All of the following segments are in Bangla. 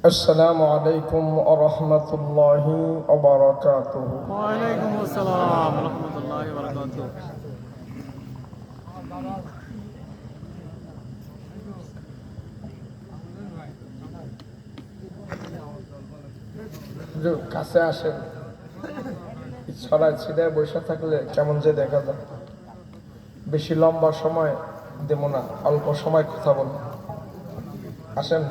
السلام عليكم ورحمة الله وبركاته. وعليكم السلام ورحمة الله وبركاته. কাছে আসেন, ছড়ায় ছিটায় বসে থাকলে কেমন যে দেখা যায়। বেশি লম্বা সময় দেব না, অল্প সময় কথা বলব। আসেন,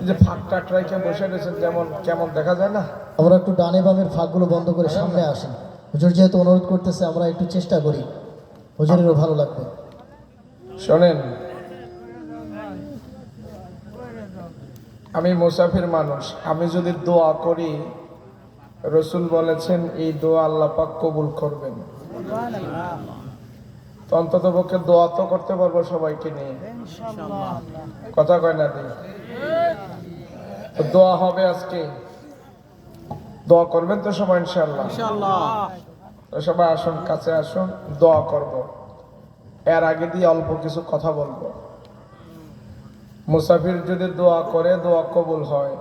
যে ফাঁক টাক রেখে বসে রয়েছেন যেমন কেমন দেখা যায় না। আমরা একটু ডানে বামের ফাঁকগুলো বন্ধ করে সামনে আসেন। হুজুর যেহেতু অনুরোধ করতেছে, আমরা একটু চেষ্টা করি, হুজুরেরও ভালো লাগবে। শোনেন, আমি মুসাফির মানুষ, আমি যদি দোয়া করি, রসুল বলেছেন এই দোয়া আল্লাহ পাক কবুল করবেন। তো অন্তত পক্ষে দোয়া তো করতে পারবো সবাইকে নিয়ে, কথা কয় না দিই। তো দোয়া হবে আজকে, দোয়া করবেন তো সবাই ইনশাআল্লাহ। তো সবাই আসুন, কাছে আসুন, দোয়া করব। এর আগে দিয়ে অল্প কিছু কথা বলবো। মুসাফির যদি দোয়া করে দোয়া কবুল হয়,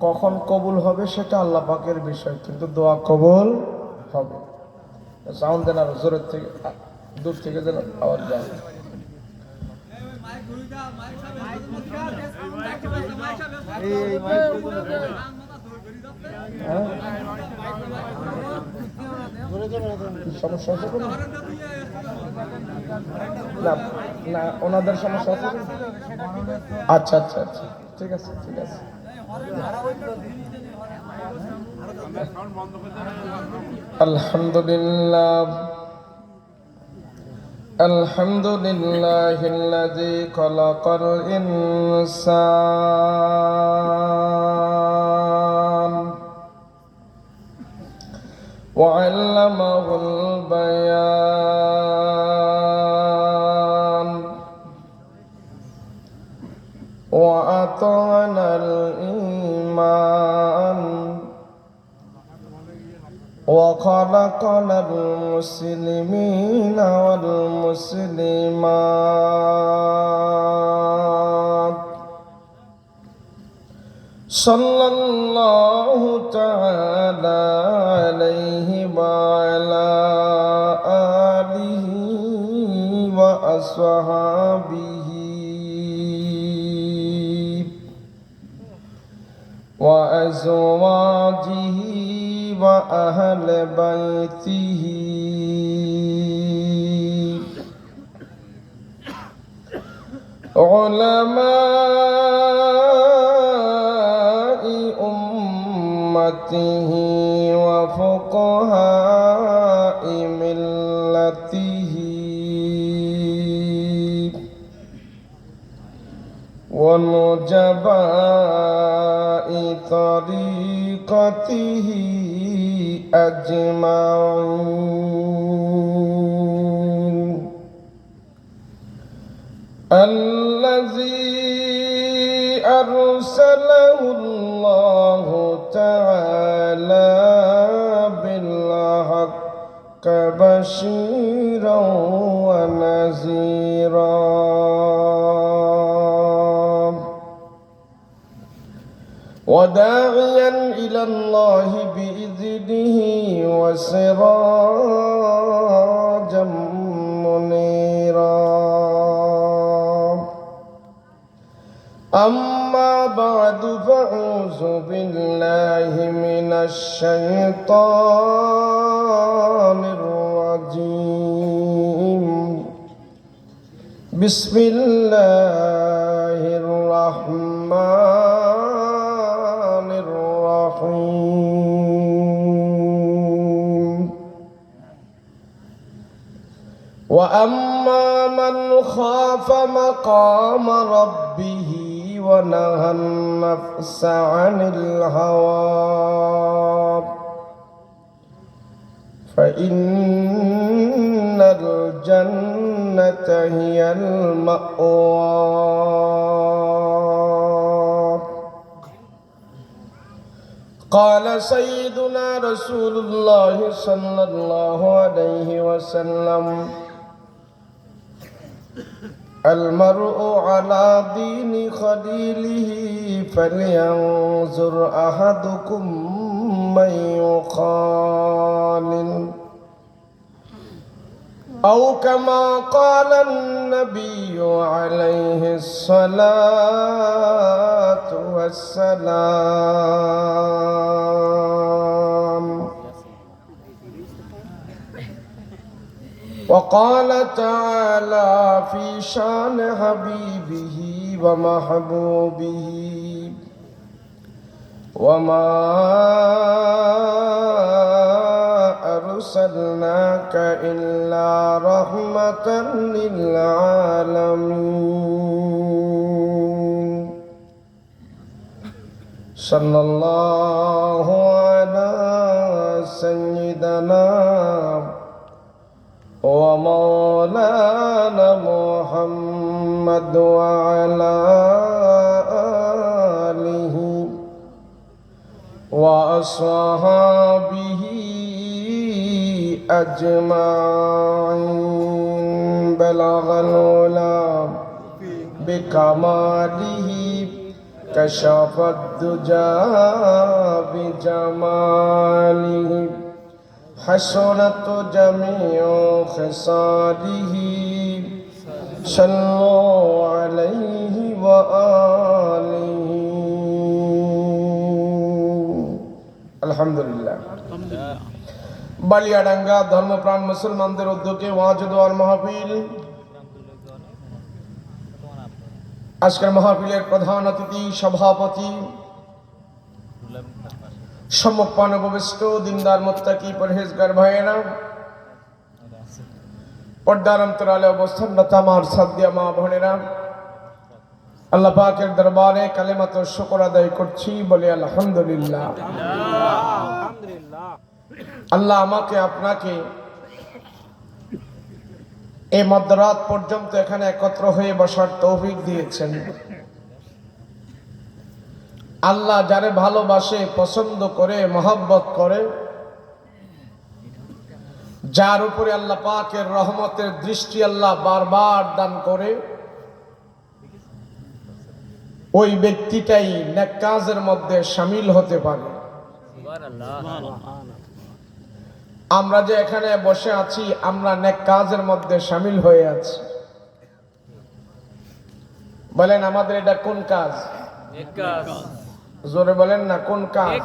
কখন কবুল হবে সেটা আল্লাহ পাকের বিষয়, কিন্তু দোয়া কবুল হবে। সাউন্ড দেন আরো জোরের থেকে, দূর থেকে যেন আওয়াজ যায়। সমস্যা হচ্ছে না? না, ওনাদের সমস্যা আছে। আচ্ছা আচ্ছা আচ্ছা, ঠিক আছে ঠিক আছে। আলহামদুলিল্লাহ আলহামদুলিল্লাহিল্লাযী খালাকাল ইনসান ওয়া আল্লামাহুল বায়ান ওয়া আতানাল ঈমান وخلقنا المسلمين والمسلمات صلى الله تعالى عليه وعلى آله وأصحابه وأزواجه وأهل بيته علماء أمته وفقهاء ملته ونجباء طريقته أجمعين الذي أرسله الله تعالى بالحق بشيرا ونذيرا وداعيا إلى الله بإذنه وسراجا منيرا أما بعد فأعوذ بالله من الشيطان الرجيم بسم الله الرحمن الرحيم وأما من خاف مقام ربه ونهى النفس عن الهوى فإن الجنة هي المأوى قال سيدنا رسول الله صلى الله عليه وسلم المرء على دين خليله فلينظر أحدكم من يخالل أو كما قال النبي عليه الصلاة والسلام. وقال تعالى في شان حبيبه ومحبوبه وما أرسلناك إلا رحمة للعالمين. صلى الله على سيدنا ومولانا محمد وعلى آله وأصحابه أجمعين. بلغ العلا بكماله كشف الدجى بجماله حسنت جميع خصاله صلوا عليه وآله. আলহামদুলিল্লাহ। বালিয়াডাঙ্গা ধর্মপ্রাণ মুসলমানদের উদ্যোগে ওয়াজ দোয়ার মাহফিল। আজকের মাহফিলের প্রধান অতিথি, সভাপতি, সম্মুখপান উপবিষ্ট দিনদার মুত্তাকি পরহেজগার ভাইয়েরা, পর্দার অন্তরালে অবস্থানরত আমার সাদিয়া মা বোনেরা, আল্লাহ পাকের দরবারে কালেমাত শুকর আদায় করছি, বলে আলহামদুলিল্লাহ। আল্লাহ আমাকে আপনাকে এই মধ্যরাত পর্যন্ত এখানে একত্র হয়ে বসার তৌফিক দিয়েছেন। আল্লাহ যারে ভালোবাসে, পছন্দ করে, মহব্বত করে, যার উপরে আল্লাহ পাকের রহমতের দৃষ্টি আল্লাহ বারবার দান করে, ওই ব্যক্তিটাই নেক কাজের মধ্যে শামিল হতে পারে। আমরা যে এখানে বসে আছি, আমরা নেক কাজের মধ্যে শামিল হয়ে আছি। বলেন আমাদের এটা কোন কাজ? জোরে বলেন না, কোন কাজ?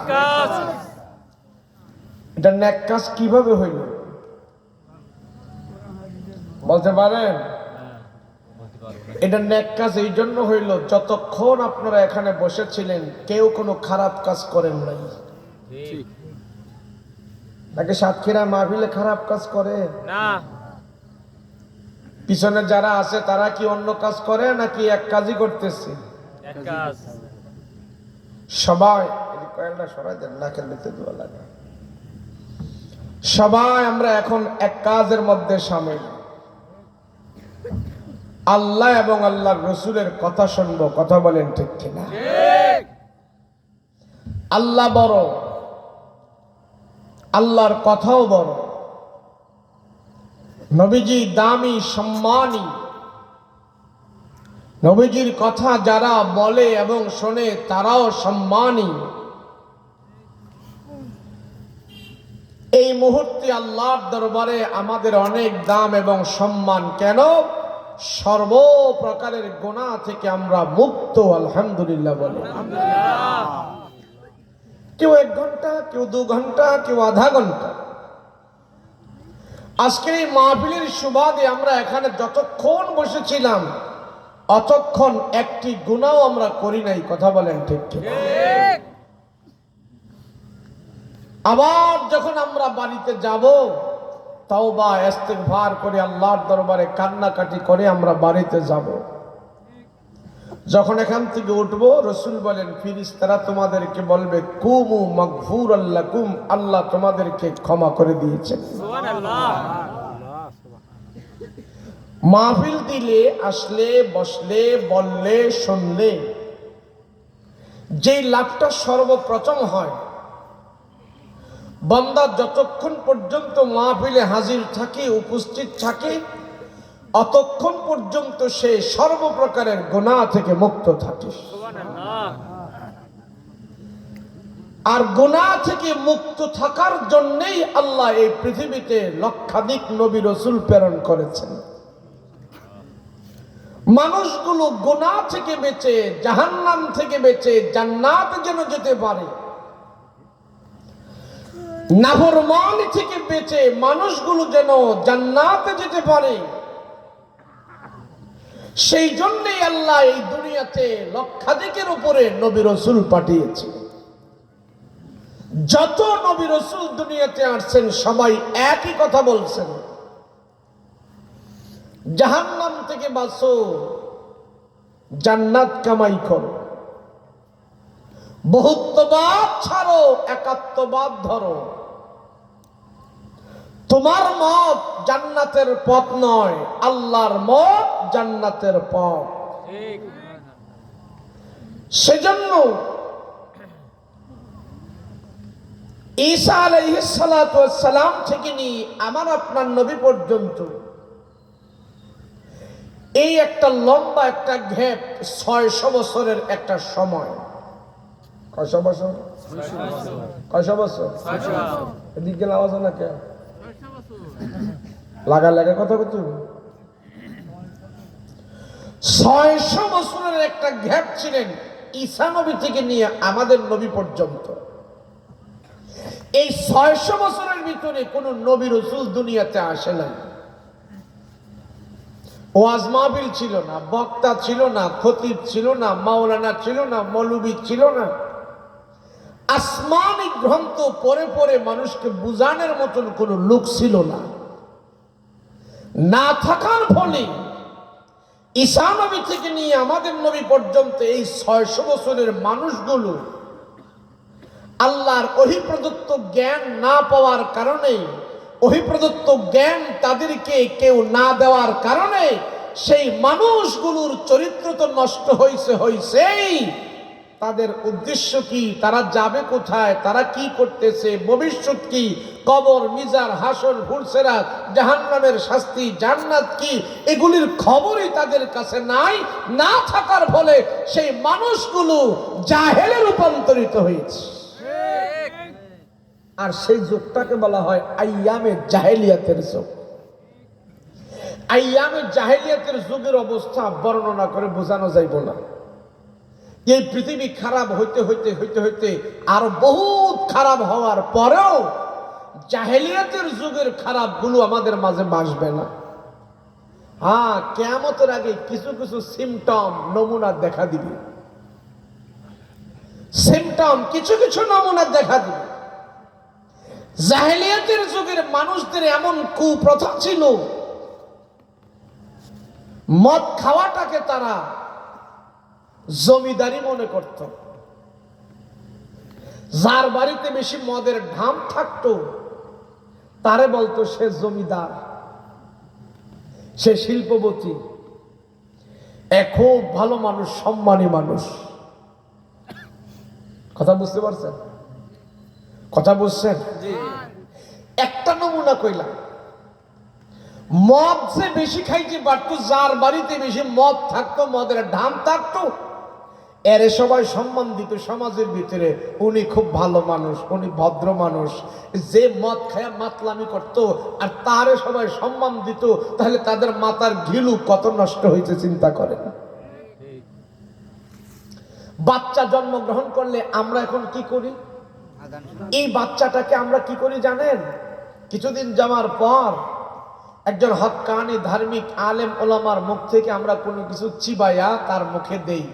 এটা নেক কাজ কিভাবে হইল বলতে পারেন? এটা নেক কাজ এই জন্য হইল, যতক্ষণ আপনারা এখানে বসেছিলেন কেউ কোনো খারাপ কাজ করেন নাই। নাকি সাতক্ষীরা মাহফিলে খারাপ কাজ করে না? পিছনে যারা আছে তারা কি অন্য কাজ করে নাকি এক কাজই করতেছে? এক কাজ। সবাই সবাই আমরা এখন এক কাজের মধ্যে শামিল। আল্লাহ এবং আল্লাহর রসুলের কথা শুনবো। কথা বলেন ঠিক কিনা? আল্লাহ বড়, আল্লাহর কথাও বড়, নবীজি দামি, সম্মানী। নবীজির কথা যারা বলে এবং শোনে তারাও সম্মানী। এই মুহূর্তে আল্লাহর দরবারে আমাদের অনেক দাম এবং সম্মান। কেন? সর্বপ্রকারের গুনাহ থেকে আমরা মুক্ত, আলহামদুলিল্লাহ বলে। কেউ 1 ঘন্টা, কেউ 2 ঘন্টা, কেউ আধা ঘন্টা। আজকের এই মাহফিলের সুবাদে আমরা এখানে যতক্ষণ বসেছিলাম অতক্ষণ একটি গুনাহ আমরা করি নাই। কথা বলেন ঠিক ঠিক? আবার যখন আমরা বাড়িতে যাব, তাওবা ইস্তিগফার করে আল্লাহর দরবারে কান্নাকাটি করে আমরা বাড়িতে যাব। যখন এখান থেকে উঠবো, রসুল বলেন ফেরেশতারা তোমাদেরকে বলবে কুমু মাগফুরাল লাকুম, আল্লাহ তোমাদেরকে ক্ষমা করে দিয়েছেন। সুবহানাল্লাহ। মাহফিল দিলে, আসলে, বসলে, বললে, শুনলে যে লাভটা সর্বপ্রথম হয়, বান্দা যতক্ষণ পর্যন্ত মাহফিলে হাজির থাকে, উপস্থিত থাকে, অতক্ষণ পর্যন্ত সে সর্বপ্রকারের গুনাহ থেকে মুক্ত থাকে। আর গুনাহ থেকে মুক্ত থাকার জন্যই আল্লাহ এই পৃথিবীতে লক্ষাধিক নবী রাসূল প্রেরণ করেছেন। মানুষগুলো গুনাহ থেকে বেঁচে, জাহান্নাম থেকে বেঁচে জান্নাতে যেন যেতে পারে, নাফরমানি থেকে বেঁচে মানুষগুলো যেন জান্নাতে যেতে পারে, সেই জন্যই আল্লাহ এই দুনিয়াতে লক্ষাধিকের উপরে নবী রাসূল পাঠিয়েছে। যত নবী রাসূল দুনিয়াতে আসছেন সবাই একই কথা বলছেন, জাহান্নাম থেকে বাঁচো, জান্নাত কামাই করো, বহুত্ববাদ ছাড়ো, একাত্মবাদ ধরো। তোমার মত জান্নাতের পথ নয়, আল্লাহর মত জান্নাতের পথ। সেজন্য ঈসা আলাইহিস সালাতু ওয়াস সালাম থেকে নিয়ে আমার আপনার নবী পর্যন্ত এই একটা লম্বা একটা গ্যাপ, 600 বছরের একটা সময়। কয়শো বছর? 600 এদিকে আওয়াজ না কে লাগা লাগে কথা কত? 600 বছরের একটা গ্যাপ ছিলেন ঈসা নবী থেকে নিয়ে আমাদের নবী পর্যন্ত। এই 600 বছরের ভিতরে কোন নবী রাসূল দুনিয়াতে আসে নাই। ওয়াজ মাহফিল ছিল না, বক্তা ছিল না, খতিব ছিল না, মাওলানা ছিল না, মৌলবী ছিল না। আসমানি গ্রন্থ পড়ে পড়ে মানুষকে বুঝানোর মতন কোন লোক ছিল না। না থাকার ফলে ঈসা নবী থেকে নিয়ে আমাদের নবী পর্যন্ত এই 600 বছরের মানুষগুলো আল্লাহর ওহী প্রদত্ত জ্ঞান না পাওয়ার কারণে, ওহী প্রদত্ত জ্ঞান তাদেরকে কেউ না দেওয়ার কারণে সেই মানুষগুলোর চরিত্র তো নষ্ট হইছেই। তাদের উদ্দেশ্য কি, তারা যাবে কোথায়, তারা কি করতেছে, ভবিষ্যৎ কি, কবর, মিজার, হাসর, ফুলসেরাত, জাহান্নামের শাস্তি, জান্নাত কি, এগুলির খবরই তাদের কাছে নাই। না থাকার ফলে সেই মানুষগুলো জাহেলে রূপান্তরিত হয়েছে। আর সেই যুগটাকে বলা হয় আইয়ামে জাহেলিয়াতের যুগ। আইয়ামে জাহেলিয়াতের যুগের অবস্থা বর্ণনা করে বোঝানো যাইব না। এই পৃথিবী খারাপ হইতে হইতে হইতে হইতে আরো বহুত খারাপ হওয়ার পরেও জাহেলিয়াতের যুগের খারাপগুলো আমাদের মাঝে বাসবে না। হ্যাঁ, কিয়ামতের আগে কিছু কিছু সিমটম, নমুনা দেখা দিবে। সিমটম, কিছু কিছু নমুনা দেখা দিবে। জাহেলিয়াতের যুগের মানুষদের এমন কুপ্রথা ছিল, মদ খাওয়াটাকে তারা জমিদারি মনে করত। যার বাড়িতে বেশি মদের ঢাম থাকতো তারে বলতো সে জমিদার, সে শিল্পপতি, খুব ভালো মানুষ, সম্মানী মানুষ। কথা বুঝতে পারছেন? কথা বুঝছেন? একটা নমুনা কইলাম, মদ যে বেশি খাইতে পারতো, যার বাড়িতে বেশি মদ থাকতো, মদের ঢাম থাকতো, এরে সবাই সম্মান দিত সমাজের ভিতরে। উনি খুব ভালো মানুষ, উনি ভদ্র মানুষ। যে মদ খায়া মাতলামি করতো আর তারে সবাই সম্মান দিত, তাহলে তাদের মাথার ঘিলু কত নষ্ট হয়েছে চিন্তা করেন। বাচ্চা জন্মগ্রহণ করলে আমরা এখন কি করি? এই বাচ্চাটাকে আমরা কি করি জানেন? কিছুদিন যাওয়ার পর একজন হক্কানি ধার্মিক আলেম ওলামার মুখ থেকে আমরা কোনো কিছু চিবাইয়া তার মুখে দেই।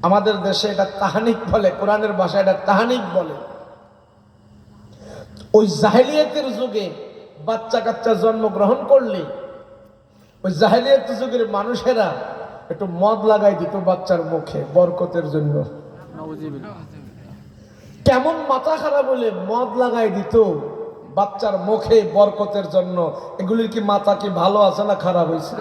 আমাদের দেশে এটা তাহানিক বলে, কোরআনের ভাষায় এটা তাহানিক বলে। ওই জাহেলিয়াতের যুগে বাচ্চা কাচ্চা জন্মগ্রহণ করলে ওই জাহেলিয়াতের যুগের মানুষেরা একটু মদ লাগাই দিত বাচ্চার মুখে বরকতের জন্য। কেমন মাথা খারাপ হলে মদ লাগাই দিত বাচ্চার মুখে বরকতের জন্য। এগুলির কি মাথা কি ভালো আছে না খারাপ হয়েছে?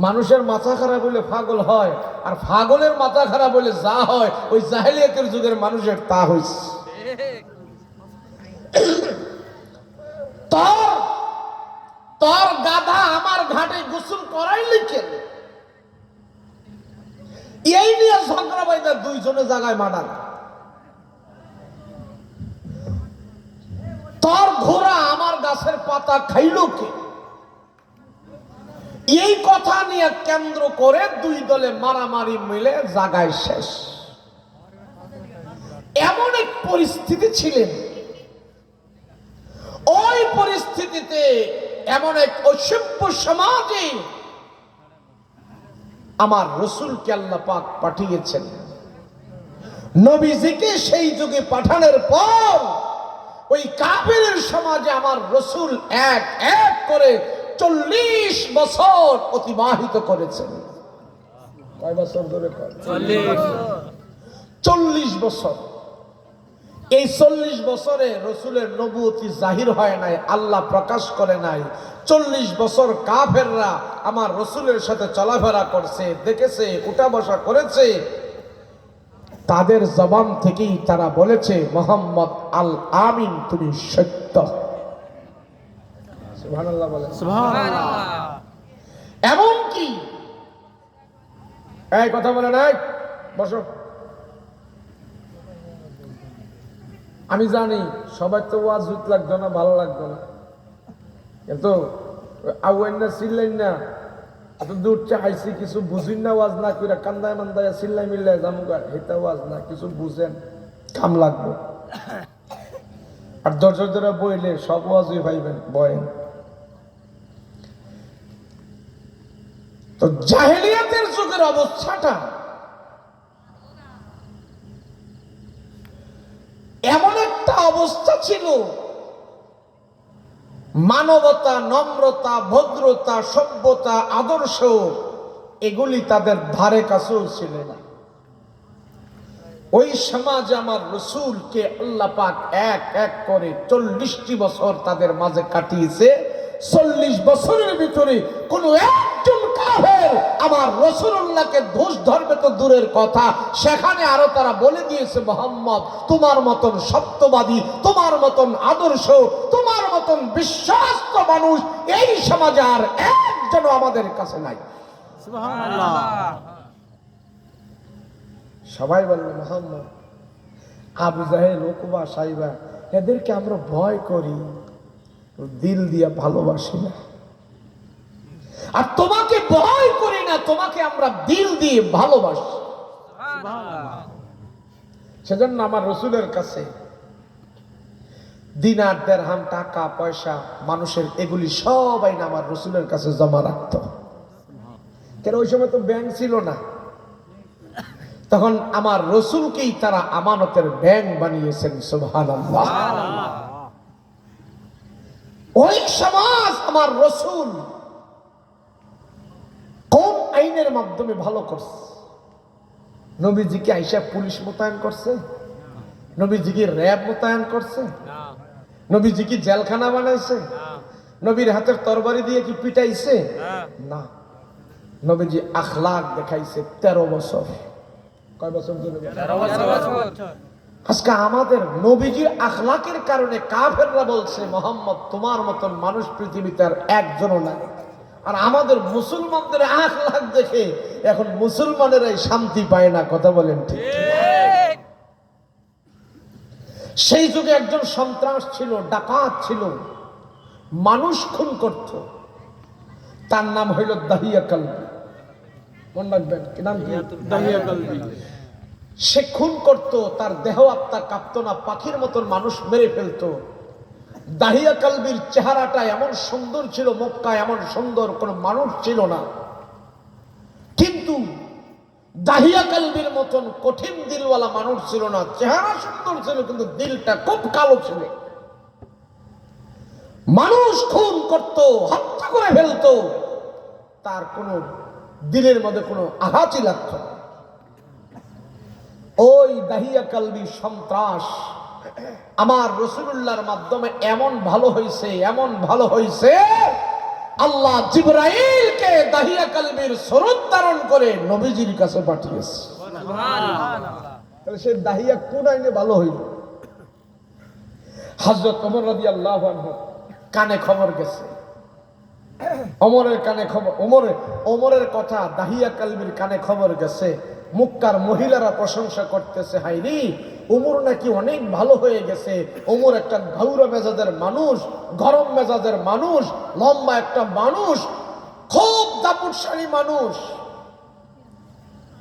মানুষের মাথা খারাপ হলে পাগল হয়, আর পাগলের মাথা খারাপ হলে যা হয় ওই জাহেলিয়াতের যুগের মানুষের তা হয়েছে। গাধা আমার ঘাটে গোসল করাইলি কেন? এই নিয়ে ঝগড়া বাইদা দুইজনে জায়গায় মানাল। তোর ঘোড়া আমার গাছের পাতা খাইল কে? এই কথা নিয়ে কেন্দ্র করে দুই দলে মারামারি মিলে জায়গায় শেষ। এমন এক পরিস্থিতি ছিলেন, ওই পরিস্থিতিতে এমন এক অসভ্য সমাজে আমার রসুলকে আল্লাহ পাক পাঠিয়েছেন। নবীজিকে সেই যুগে পাঠানোর পর ওই কাফেরের সমাজে আমার রসুল এক এক করে 40 বছর অতিবাহিত করেছেন। কয় বছর ধরে? 40 বছর। এই 40 বছরে রসুলের নবুয়তি জাহির হয় নাই, আল্লাহ প্রকাশ করে নাই। 40 বছর কাফেররা আমার রসুলের সাথে চলাফেরা করছে, দেখেছে, উঠা বসা করেছে। তাদের জবান থেকেই তারা বলেছে, মোহাম্মদ আল আমিন, তুমি সত্য। সুবহানাল্লাহ বলে। এমনকি এই কথা বলে নাই, বসো। আমি জানি সবাই তো ওয়াজ হইতে লাগতো না, ভালো লাগতো না, কিন্তু আউয়ান না চিল্লাইন না, এত দূর চাইছি কিছু বুঝিন না, ওয়াজ না কইরা কান্দায় মান্দায় চিল্লাই মিল্লাই জামুগা, এটা ওয়াজ না, কিছু বুঝেন, কাম লাগবে। আর ধৈর্য ধরে বইলে সব ওয়াজই পাইবেন, বয়েন। তো জাহেলিয়াতের যুগের অবস্থাটা এমন একটা অবস্থা ছিল, মানবতা, নম্রতা, ভদ্রতা, সভ্যতা, আদর্শ এগুলি তাদের ধারে কাছেও ছিল না। ওই সমাজে আমার রসুলকে আল্লাহ পাক এক এক করে 40টি বছর তাদের মাঝে কাটিয়েছে। 40 বছরের ভিতরে কোন একজন কাফের আমার রাসূলুল্লাহকে দোষ ধরবে তো দূরের কথা, সেখানে আরো তারা বলে দিয়েছে, মোহাম্মদ তোমার মতন সত্যবাদী, তোমার মতন আদর্শ, তোমার মতন বিশ্বস্ত মানুষ এই সমাজে আর একজন আমাদের কাছে নাই। সুবহানাল্লাহ। সবাই বলল, মোহাম্মদ, আবু জাহেল, উকবা, সাইবা, এদেরকে আমরা ভয় করি, দিল দিয়া ভালোবাসি না। আর তোমাকে ভয় করি না, তোমাকে আমরা দিল দিয়ে ভালোবাসি। সেজন্য আমার রসুলের কাছে দিনার, দিরহাম, টাকা পয়সা, মানুষের এগুলি সবাই না আমার রসুলের কাছে জমা রাখত। কেন ওই সময় তো ব্যাংক ছিল না, তখন আমার রসুলকেই তারা আমানতের ব্যাংক বানিয়েছেন। সুবহানাল্লাহ। ওই সমাজ আমার রসুল কোন আইনের মাধ্যমে ভালো করছে? নবীজিকে আইসা পুলিশ মোতায়েন করছে? নবীজিকে র্যাব মোতায়েন করছে? নবীজিকে জেলখানা বানাইছে? নবীর হাতের তরবারি দিয়ে কি পিটাইছে? না, নবীজি আখলাক দেখাইছে 13 বছর। কয় বছর ধরে? 13 বছর। আজকে আমাদের নবীজির আখলাকের কারণে কাফেররা বলছে, মোহাম্মদ তোমার মতন মানুষ পৃথিবীতে আর একজনও নাই। আর আমাদের মুসলমানদের আখলাক দেখে এখন মুসলমানেরাই শান্তি পায় না। কথা বলেন ঠিক? সেই যুগে একজন সন্ত্রাস ছিল, ডাকাত ছিল, মানুষ খুন করত, তার নাম হইল দাহিয়া কালবি। মনে রাখবেন, কি নাম? কি? দাহিয়া কালবি। সে খুন করত, তার দেহ আত্মা কাঁপতো না, পাখির মতন মানুষ মেরে ফেলতো। দাহিয়া কালবির চেহারাটা এমন সুন্দর ছিল, মক্কায় এমন সুন্দর কোন মানুষ ছিল না। কিন্তু দাহিয়া কালবির মতন কঠিন দিলওয়ালা মানুষ ছিল না। চেহারা সুন্দর ছিল কিন্তু দিলটা খুব কালো ছিল। মানুষ খুন করত, হত্যা করে ফেলতো, তার কোনো দিলের মধ্যে কোনো আঘাতই লাগতো না। ওই দাহিয়া কালবি সন্ত্রাস আমার রাসূলুল্লাহর মাধ্যমে এমন ভালো হয়েছে, এমন ভালো হয়েছে, আল্লাহ জিবরাইলকে দাহিয়া কালবির সুরত ধারণ করে নবীজির কাছে পাঠিয়েছে। তাহলে সে দাহিয়া কোন আইনে ভালো হইল? হযরত ওমর রাদিয়াল্লাহু আনহু কানে খবর গেছে, ওমরের কানে খবর, ওমরের কথা দাহিয়া কালবির কানে খবর গেছে। মক্কার মহিলারা প্রশংসা করতেছে, হাইরি ওমর নাকি অনেক ভালো হয়ে গেছে। ওমর একটা ঘাউরা মেজাজের মানুষ, গরম মেজাজের মানুষ, লম্বা একটা মানুষ, খুব দাপুটশালী মানুষ,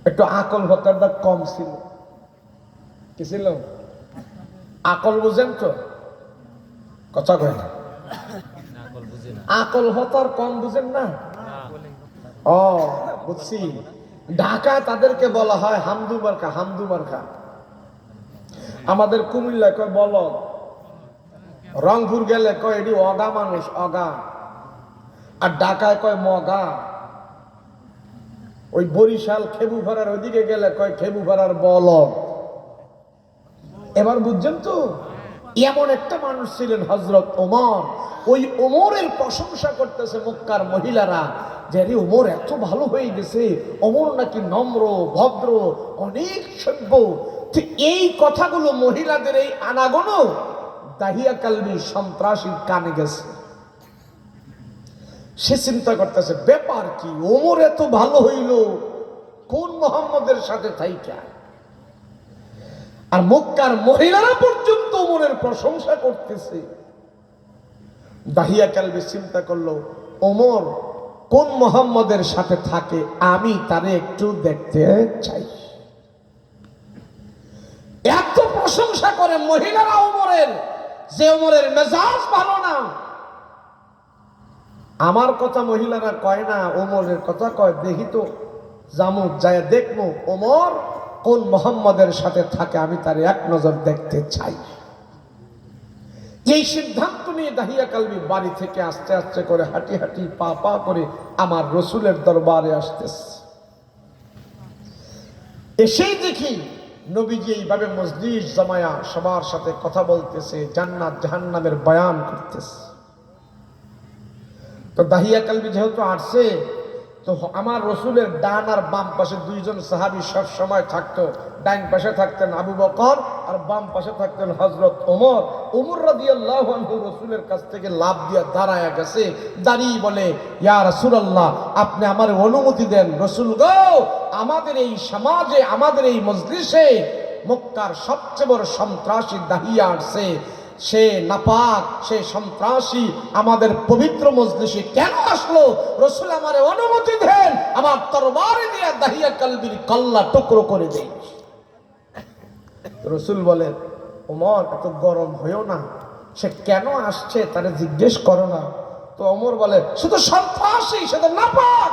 একটু আকল ভতারটা কম ছিল। কি ছিল? আকল বুঝেন তো? কথা কয় না। আকল ভতার কম বুঝেন না? ও বুঝছি। ঢাকায় তাদেরকে বলা হয় হামদু মার্কা, হামদু মার্কা। আমাদের কুমিল্লায় কয় বলদ, রংপুর গেলে কয় এটি অগা মানুষ, অগা। আর ঢাকায় কয় মগা। ওই বরিশাল খেবু ভাড়ার ওইদিকে গেলে কয় খেবু ভাড়ার বলদ। এবার বুঝছেন তো? এমন একটা মানুষ ছিলেন হযরত ওমর। ওই ওমরের প্রশংসা করতেছে মক্কার মহিলারা, যে আরে ওমর এত ভালো হয়ে গেছে, ওমর নাকি নম্র, ভদ্র, অনেক সভ্য। ঠিক এই কথাগুলো মহিলাদের এই আনাগোনো দাহিয়া কালবি সন্ত্রাসীর কানে গেছে। সে চিন্তা করতেছে ব্যাপার কি, ওমর এত ভালো হইল কোন মুহাম্মদের সাথে থাইকা। আর মক্কার মহিলারা পর্যন্ত ওমরের প্রশংসা করতেছে। দাহিয়া কালবি চিন্তা করলো, ওমর কোন মুহাম্মদের সাথে থাকে, আমি তারে একটু দেখতে চাই। এত প্রশংসা করে মহিলারা ওমরের, যে ওমরের মেজাজ ভালো না। আমার কথা মহিলারা কয় না, ওমরের কথা কয়। দেখি তো জামু যায় দেখবো ওমর কোন মুহাম্মদের সাথে থাকে, আমি তার এক নজর দেখতে চাই। এই সিদ্ধান্ত নিয়ে দাহিয়া কালবি বাড়ি থেকে আস্তে আস্তে করে হাঁটি হাঁটি পা পা করে আমার রসুলের দরবারে আসতেছে। এসেই দেখি নবীজি এইভাবে মজলিস জমায়া সবার সাথে কথা বলতেছে, জান্নাত জাহান্নামের বয়ান করতেছে। তো দাহিয়া কালবি যেহেতু আসছে, তো আমার রসুলের ডান আর বাম পাশে দুইজন সাহাবী সব সময় থাকতো। ডান পাশে থাকতেন আবু বকর আর বাম পাশে থাকতেন হযরত ওমর। ওমর রাদিয়াল্লাহু আনহু রসুলের কাছ থেকে লাভ দিয়ে দাঁড়ায়া গেছে, দাঁড়িয়ে বলে, ইয়া রাসূলুল্লাহ, আপনি আমার অনুমতি দেন। রসুল গো, আমাদের এই সমাজে, আমাদের এই মজলিসে মক্কার সবচেয়ে বড় সন্ত্রাসী দাহিয়া আসছে। সে নাপাক, সে সন্ত্রাসী আমাদের পবিত্র মজলিসে কেন আসলো? রসুল আমারে অনুমতি দেন, আমার তরবারি দিয়ে দাহিয়া কালবির কল্লা টুকরো করে দেই। রসুল বলেন, ওমর এত গরম হইও না, সে কেন আসছে তারে জিজ্ঞেস করো না। তো ওমর বলে, সে তো সন্ত্রাসী, সে তো নাপাক।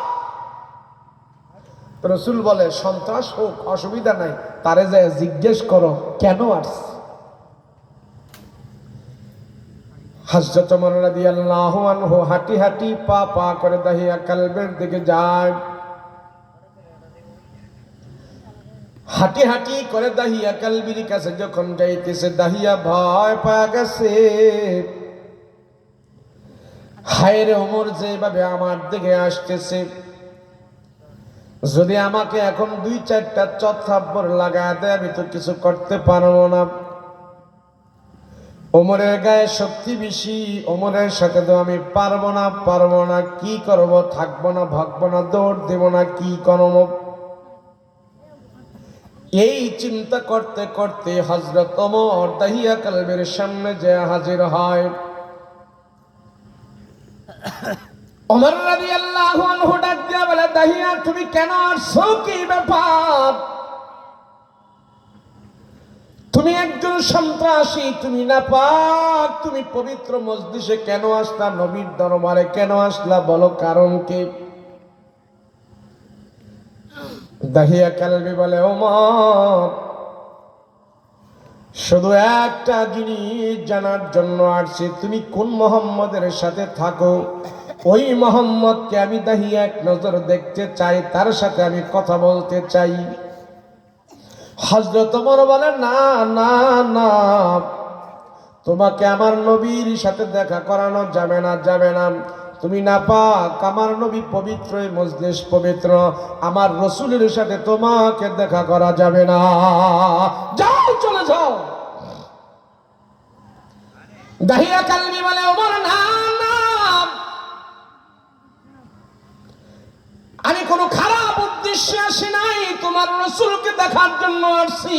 রসুল বলে, সন্ত্রাস হোক অসুবিধা নাই, তারে যায় জিজ্ঞেস করো কেন আসছে। হযরত ওমর রাদিয়াল্লাহু আনহু হাঁটি হাঁটি পা পা করে দাহিয়া কালবের দিকে যায়। হাঁটি হাঁটি করে দাহিয়া কালবির কাছে যখন যাইতেছে, দাহিয়া ভয় পায় গেছে। হায় রে, ওমর যেভাবে আমার দিকে আসতেছে, যদি আমাকে এখন 2-4টা চড় লাগায় দেয়, আমি তো কিছু করতে পারবো না। ওমরের গায়ে শক্তি বেশি, ওমরের সাথে তো আমি পারবো না। কি করব? থাকবো না, ভাগবো না, দৌড় দেব না, কি করব? এই চিন্তা করতে করতে হযরত ওমর দাহিয়া কালবের সামনে যে হাজির হয়। ওমর রাদিয়াল্লাহু আনহু ডাক দিয়া বলে, দাহিয়া তুমি কেন আসছো? কি ব্যাপার? তুমি একজন সন্ত্রাসী, তুমি নাপাক, তুমি পবিত্র মজলিসে কেন আসলা? নবীর দরবারে কেন আসলা? বলো কারণ কি? দাহিয়া কালবি বলে, ওমর শুধু একটা জিনিস জানার জন্য আসছি, তুমি কোন মুহাম্মদের সাথে থাকো। ওই মুহাম্মদকে আমি দাহিয়া এক নজর দেখতে চাই, তার সাথে আমি কথা বলতে চাই। হযরত ওমর বলে, না না না, তোমাকে আমার নবীর সাথে দেখা করানো যাবে না। তুমি নাপাক, আমার নবী পবিত্র, এই মজলিস পবিত্র, আমার রসুলের সাথে তোমাকে দেখা করা যাবে না। যাও, চলে যাও। দাহিয়া কালবি বলে, ওমর না না, আমি কোনো খারাপ উদ্দেশ্যে আসি নাই, তোমার রাসূলকে দেখার জন্য আসছি।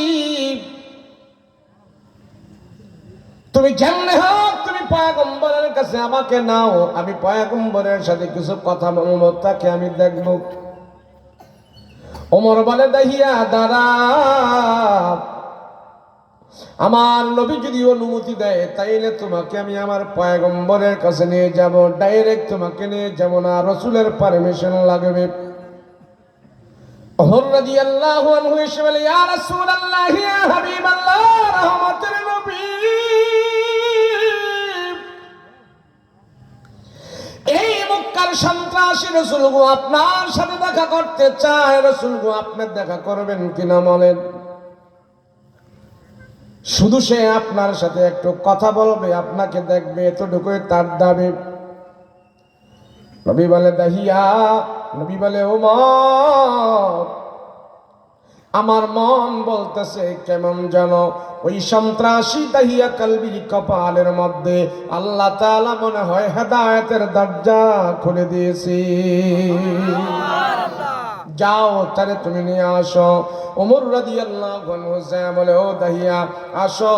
তুমি যেমনে হোক তুমি পয়গম্বরের কাছে আমাকে নাও, আমি পয়গম্বরের সাথে কিছু কথা বলবো, তাকে আমি দেখব। ওমর বলে দাহিয়া দাঁড়া, আমার নবী যদি অনুমতি দেয় তাইলে তোমাকে আমি আমার পয়গম্বরের কাছে নিয়ে যাব, ডাইরেক্ট তোমাকে নিয়ে যাব না, রাসূলের পারমিশন লাগবে। ওমর রাদিয়াল্লাহু আনহু এসে বলে, ইয়া রাসূলুল্লাহ, ইয়া হাবিবাল্লাহ, রহমতের নবী, এই মক্কার সন্ত্রাসী রাসূল গো আপনার সাথে দেখা করতে চায়। রাসূল গো আপনি দেখা করবেন কিনা বলেন? শুধু সে আপনার সাথে একটু কথা বলবে, আপনাকে দেখবে, এতটুকুই তার দাবি। নবী বলে দাহিয়া, নবী বলে ওমর, আমার মন বলতেছে কেমন জানো, ওই সন্ত্রাসী দাহিয়া কালবির কপালের মধ্যে আল্লাহ তাআলা মনে হয় হেদায়েতের দরজা খুলে দিয়েছে। যাও তারে তুমি নিয়ে আসো। ওমর রাদিয়াল্লাহু আনহু বলে, ও দাহিয়া আসো,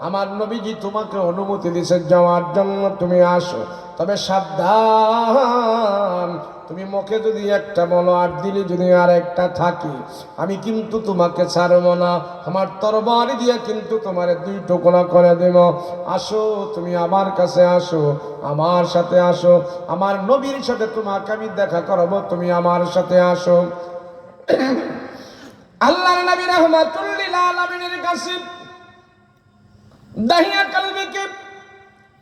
আমার নবীজি তোমাকে অনুমতি দিয়েছে যাওয়ার জন্য, তুমি আসো। তবে সাবধান, তুমি মুখে যদি একটা বলো আর দিলে যদি আর একটা থাকে, আমি কিন্তু তোমাকে ছাড়বো না, আমার তরবারি দিয়ে কিন্তু তোমার দুই টুকরা করে দেব। আসো, তুমি আমার কাছে আসো, আমার সাথে আসো, আমার নবীর সাথে তোমাকে আমি দেখা করাবো, তুমি আমার সাথে আসো। আল্লাহর নবী রাহমাতুল লিল আলামিনের কাছে দাহিয়া কালবিকে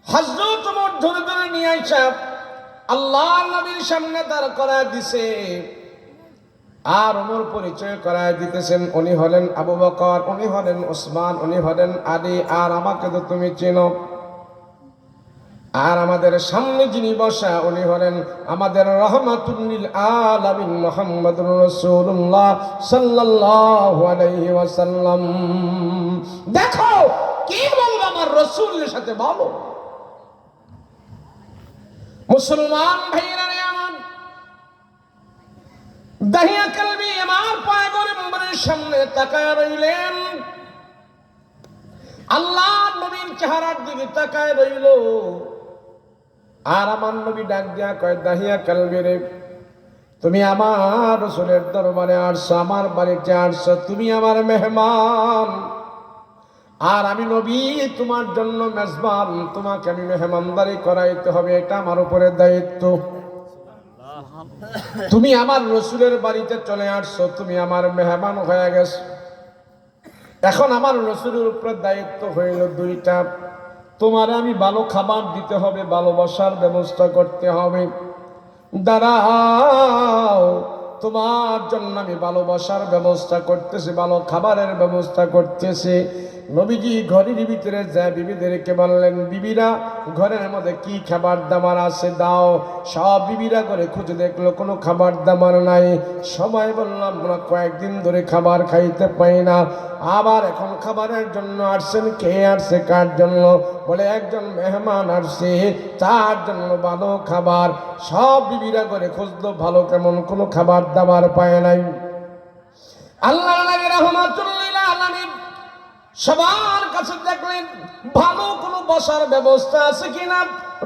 হযরত ওমর ধরে ধরে নিয়ে আইসা আল্লাহর নবীর সামনে দাঁড় করায় দিছে। আর ওমর পরিচয় করায় দিতেছেন, উনি হলেন আবু বকর, উনি হলেন ওসমান, উনি হলেন আলী, আর আমাকে তো তুমি চেনো। আর আমাদের সামনে যিনি বসা উনি হলেন আমাদের রাহমাতুল লিল আলামিন মুহাম্মদুর রাসূলুল্লাহ সাল্লাল্লাহু আলাইহি ওয়াসাল্লাম। দেখো কি বলবো আমার রাসূলের সাথে বলো। মুসলমান ভাইরা রে আমার, দাহিয়া কালবি আমার পয়গম্বরের সামনে তাকায় রইলেন, আল্লাহর নবীর চেহারার দিকে তাকায় রইল। আর আমার নবী ডাক দিয়া কয়, দাহিয়া কালবি রে, তুমি আমার রাসূলের দরবারে আসছো, আমার বাড়িতে আসছো, তুমি আমার মেহমান, আর আমি নবী তোমার জন্য মেজবান, তোমাকে আমি মেহমানদারি করাইতে হবে, এটা আমার উপরে দায়িত্ব। তুমি আমার রাসূলের বাড়িতে চলে আসছো, তুমি আমার মেহমান হয়ে গেছো। এখন আমার রাসূলের উপরে দায়িত্ব হইল দুইটা, তোমার আমি ভালো খাবার দিতে হবে, ভালোবাসার ব্যবস্থা করতে হবে। দাঁড়াও, তোমার জন্য আমি ভালোবাসার ব্যবস্থা করতেছি, ভালো খাবারের ব্যবস্থা করতেছি। নবীজি ঘরের ভিতরে যায় বিবিদেরকে বললেন, বিবিরা ঘরের মধ্যে কি খাবার দাবার আছে দাও। সব বিবিরা করে খুঁজে দেখলো কোনো খাবার দাবার নাই। সবাই বললাম আমরা কয়েকদিন ধরে খাবার খাইতে পাই না। আবার এখন খাবারের জন্য আসছেন, কে আসছে কার জন্য? বলে একজন মেহমান আসছে, তার জন্য ভালো খাবার। সব বিবিরা করে খুঁজলো ভালো কেমন কোনো খাবার দাবার পায় নাই। আল্লাহ নবী রাহমাতুল লিল আলামিন সবার কাছে দেখলেন ভালো কোনো বসার ব্যবস্থা আছে কিনা।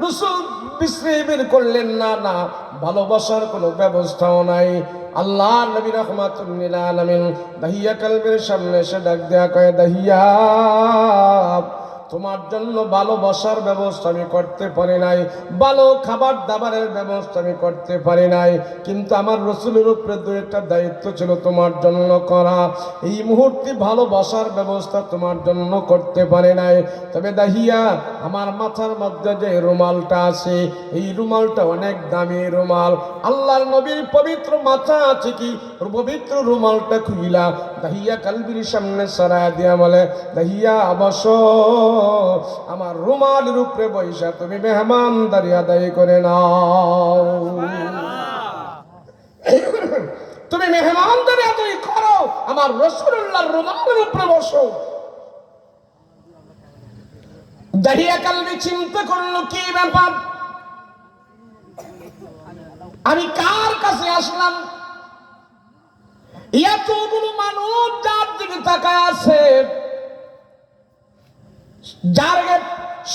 রাসূল বিশ্রী বের করলেন, না না, ভালো বসার কোনো ব্যবস্থাও নাই। আল্লাহ নবী রাহমাতুল লিল আলামিন দাহিয়া কালবের সামনে এসে ডাক দেয়া কয়, দাহিয়া তোমার জন্য ভালো বসার ব্যবস্থা আমি করতে পারি নাই, ভালো খাবার দাবারের ব্যবস্থা আমি করতে পারি নাই, কিন্তু আমার রাসূলের উপরে দুইটা দায়িত্ব ছিল তোমার জন্য করা। এই মুহূর্তে ভালো বসার ব্যবস্থা তোমার জন্য করতে পারি নাই। তবে দাহিয়া, আমার মাথার মধ্যে যে রুমালটা আছে, এই রুমালটা অনেক দামি রুমাল। আল্লাহর নবীর পবিত্র মাথা আছে, কি পবিত্র রুমালটা খুইলা দাহিয়া কালবির সামনে সরায় দিয়া বলে, দাহিয়া অবশ্য আমার রুমালের উপরে বৈশা তুমি মেহমানদারি আদায় করে নাও, তুমি মেহমানদারি আদায় করো, আমার রাসূলুল্লাহর রুমালের উপরে বসো। দাহিয়া কালবি চিন্তা করলো কি ব্যাপার, আমি কার কাছে আসলাম? এতগুলো মানুষ যার দিকে তাকায় আছে, যার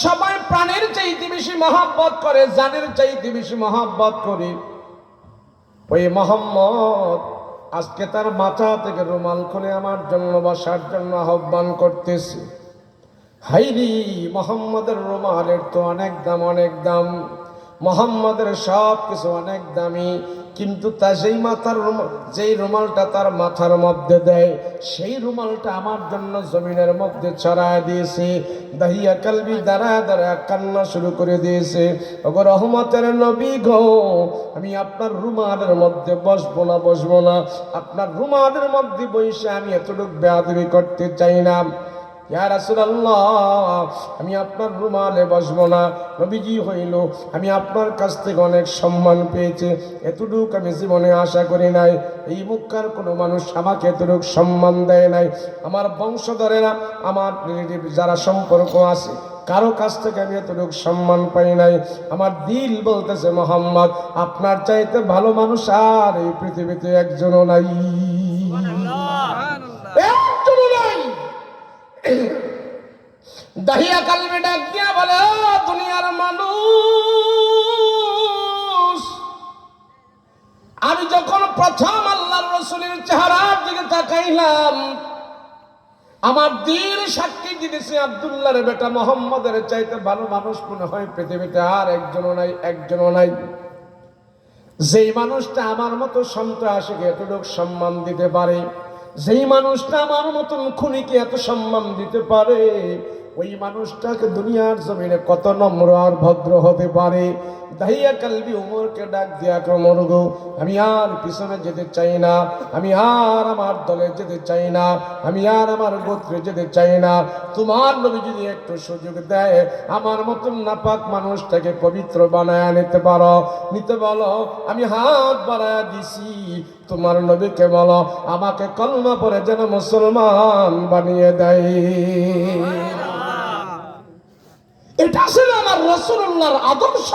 সবাই প্রাণের চাইতে বেশি মহব্বত করে, জানের চাইতে বেশি মহব্বত করে, ওই মোহাম্মদ আজকে তার মাথা থেকে রুমাল খুলে আমার জন্য বসার জন্য আহ্বান করতেছে। হাইরি, মোহাম্মদের রুমালের তো অনেক দাম, অনেক দাম। মোহাম্মদের সব কিছু অনেক দামি, কিন্তু তা যেই মাথার যেই রুমালটা তার মাথার মধ্যে দেয়, সেই রুমালটা আমার জন্য জমিনের মধ্যে ছড়ায় দিয়েছে। দাহিয়া কালবি দাঁড়া দাঁড়া কান্না শুরু করে দিয়েছে। ওগো রহমতের নবী গো, আমি আপনার রুমালের মধ্যে বসবো না, বসবো না। আপনার রুমালের মধ্যে বসে আমি এতটুকু বেয়াদবি করতে চাই না। ইয়া রাসূলুল্লাহ, আমি আপনার রুমালে বসবো না। নবীজি হইল, আমি আপনার কাছ থেকে অনেক সম্মান পেয়েছি, এতটুকু আমি জীবনে আশা করি নাই। এই মক্কার কোনো মানুষ আমাকে এতটুকু সম্মান দেয় নাই। আমার বংশধরেরা, আমার রিলেটিভ যারা সম্পর্ক আছে, কারো কাছ থেকে আমি এতটুকু সম্মান পাই নাই। আমার দিল বলতেছে মোহাম্মদ, আপনার চাইতে ভালো মানুষ আর এই পৃথিবীতে একজনও নাই, একজনও নাই। দাহিয়া কালবে ডাক দিয়া বলে, ও দুনিয়ার মানুষ, আমি যখন প্রথম আল্লাহর রাসূলের চেহারার দিকে তাকাইলাম, আমার দিল সাক্ষী দিতেছে আব্দুল্লাহর বেটা মোহাম্মদের চাইতে ভালো মানুষ মনে হয় পৃথিবীতে আর একজনও নাই, একজনও নাই। যেই মানুষটা আমার মতো সন্ত্রাসীকে এতটুকু সম্মান দিতে পারে, যেই মানুষটা আমার মতন খুনিকে এত সম্মান দিতে পারে, ওই মানুষটাকে দুনিয়ার জমিনে কত নম্র আর ভদ্র হতে পারে। দাহিয়া কালবি উমরকে ডাক দিয়া, ওমর গো, আমি আর পিছনে যেতে চাই না, আমি আর আমার দলে যেতে চাই না, আমি আর আমার গোত্রে যেতে চাই না। তোমার নবী যদি একটু সুযোগ দেয়, আমার মতন নাপাক মানুষটাকে পবিত্র বানায় নিতে পারো, নিতে বলো, আমি হাত বাড়ায় দিছি। তোমার নবীকে বলো আমাকে কলমা পড়ে যেন মুসলমান বানিয়ে দেয়। এটা ছিল আমার রাসূলুল্লাহর আদর্শ।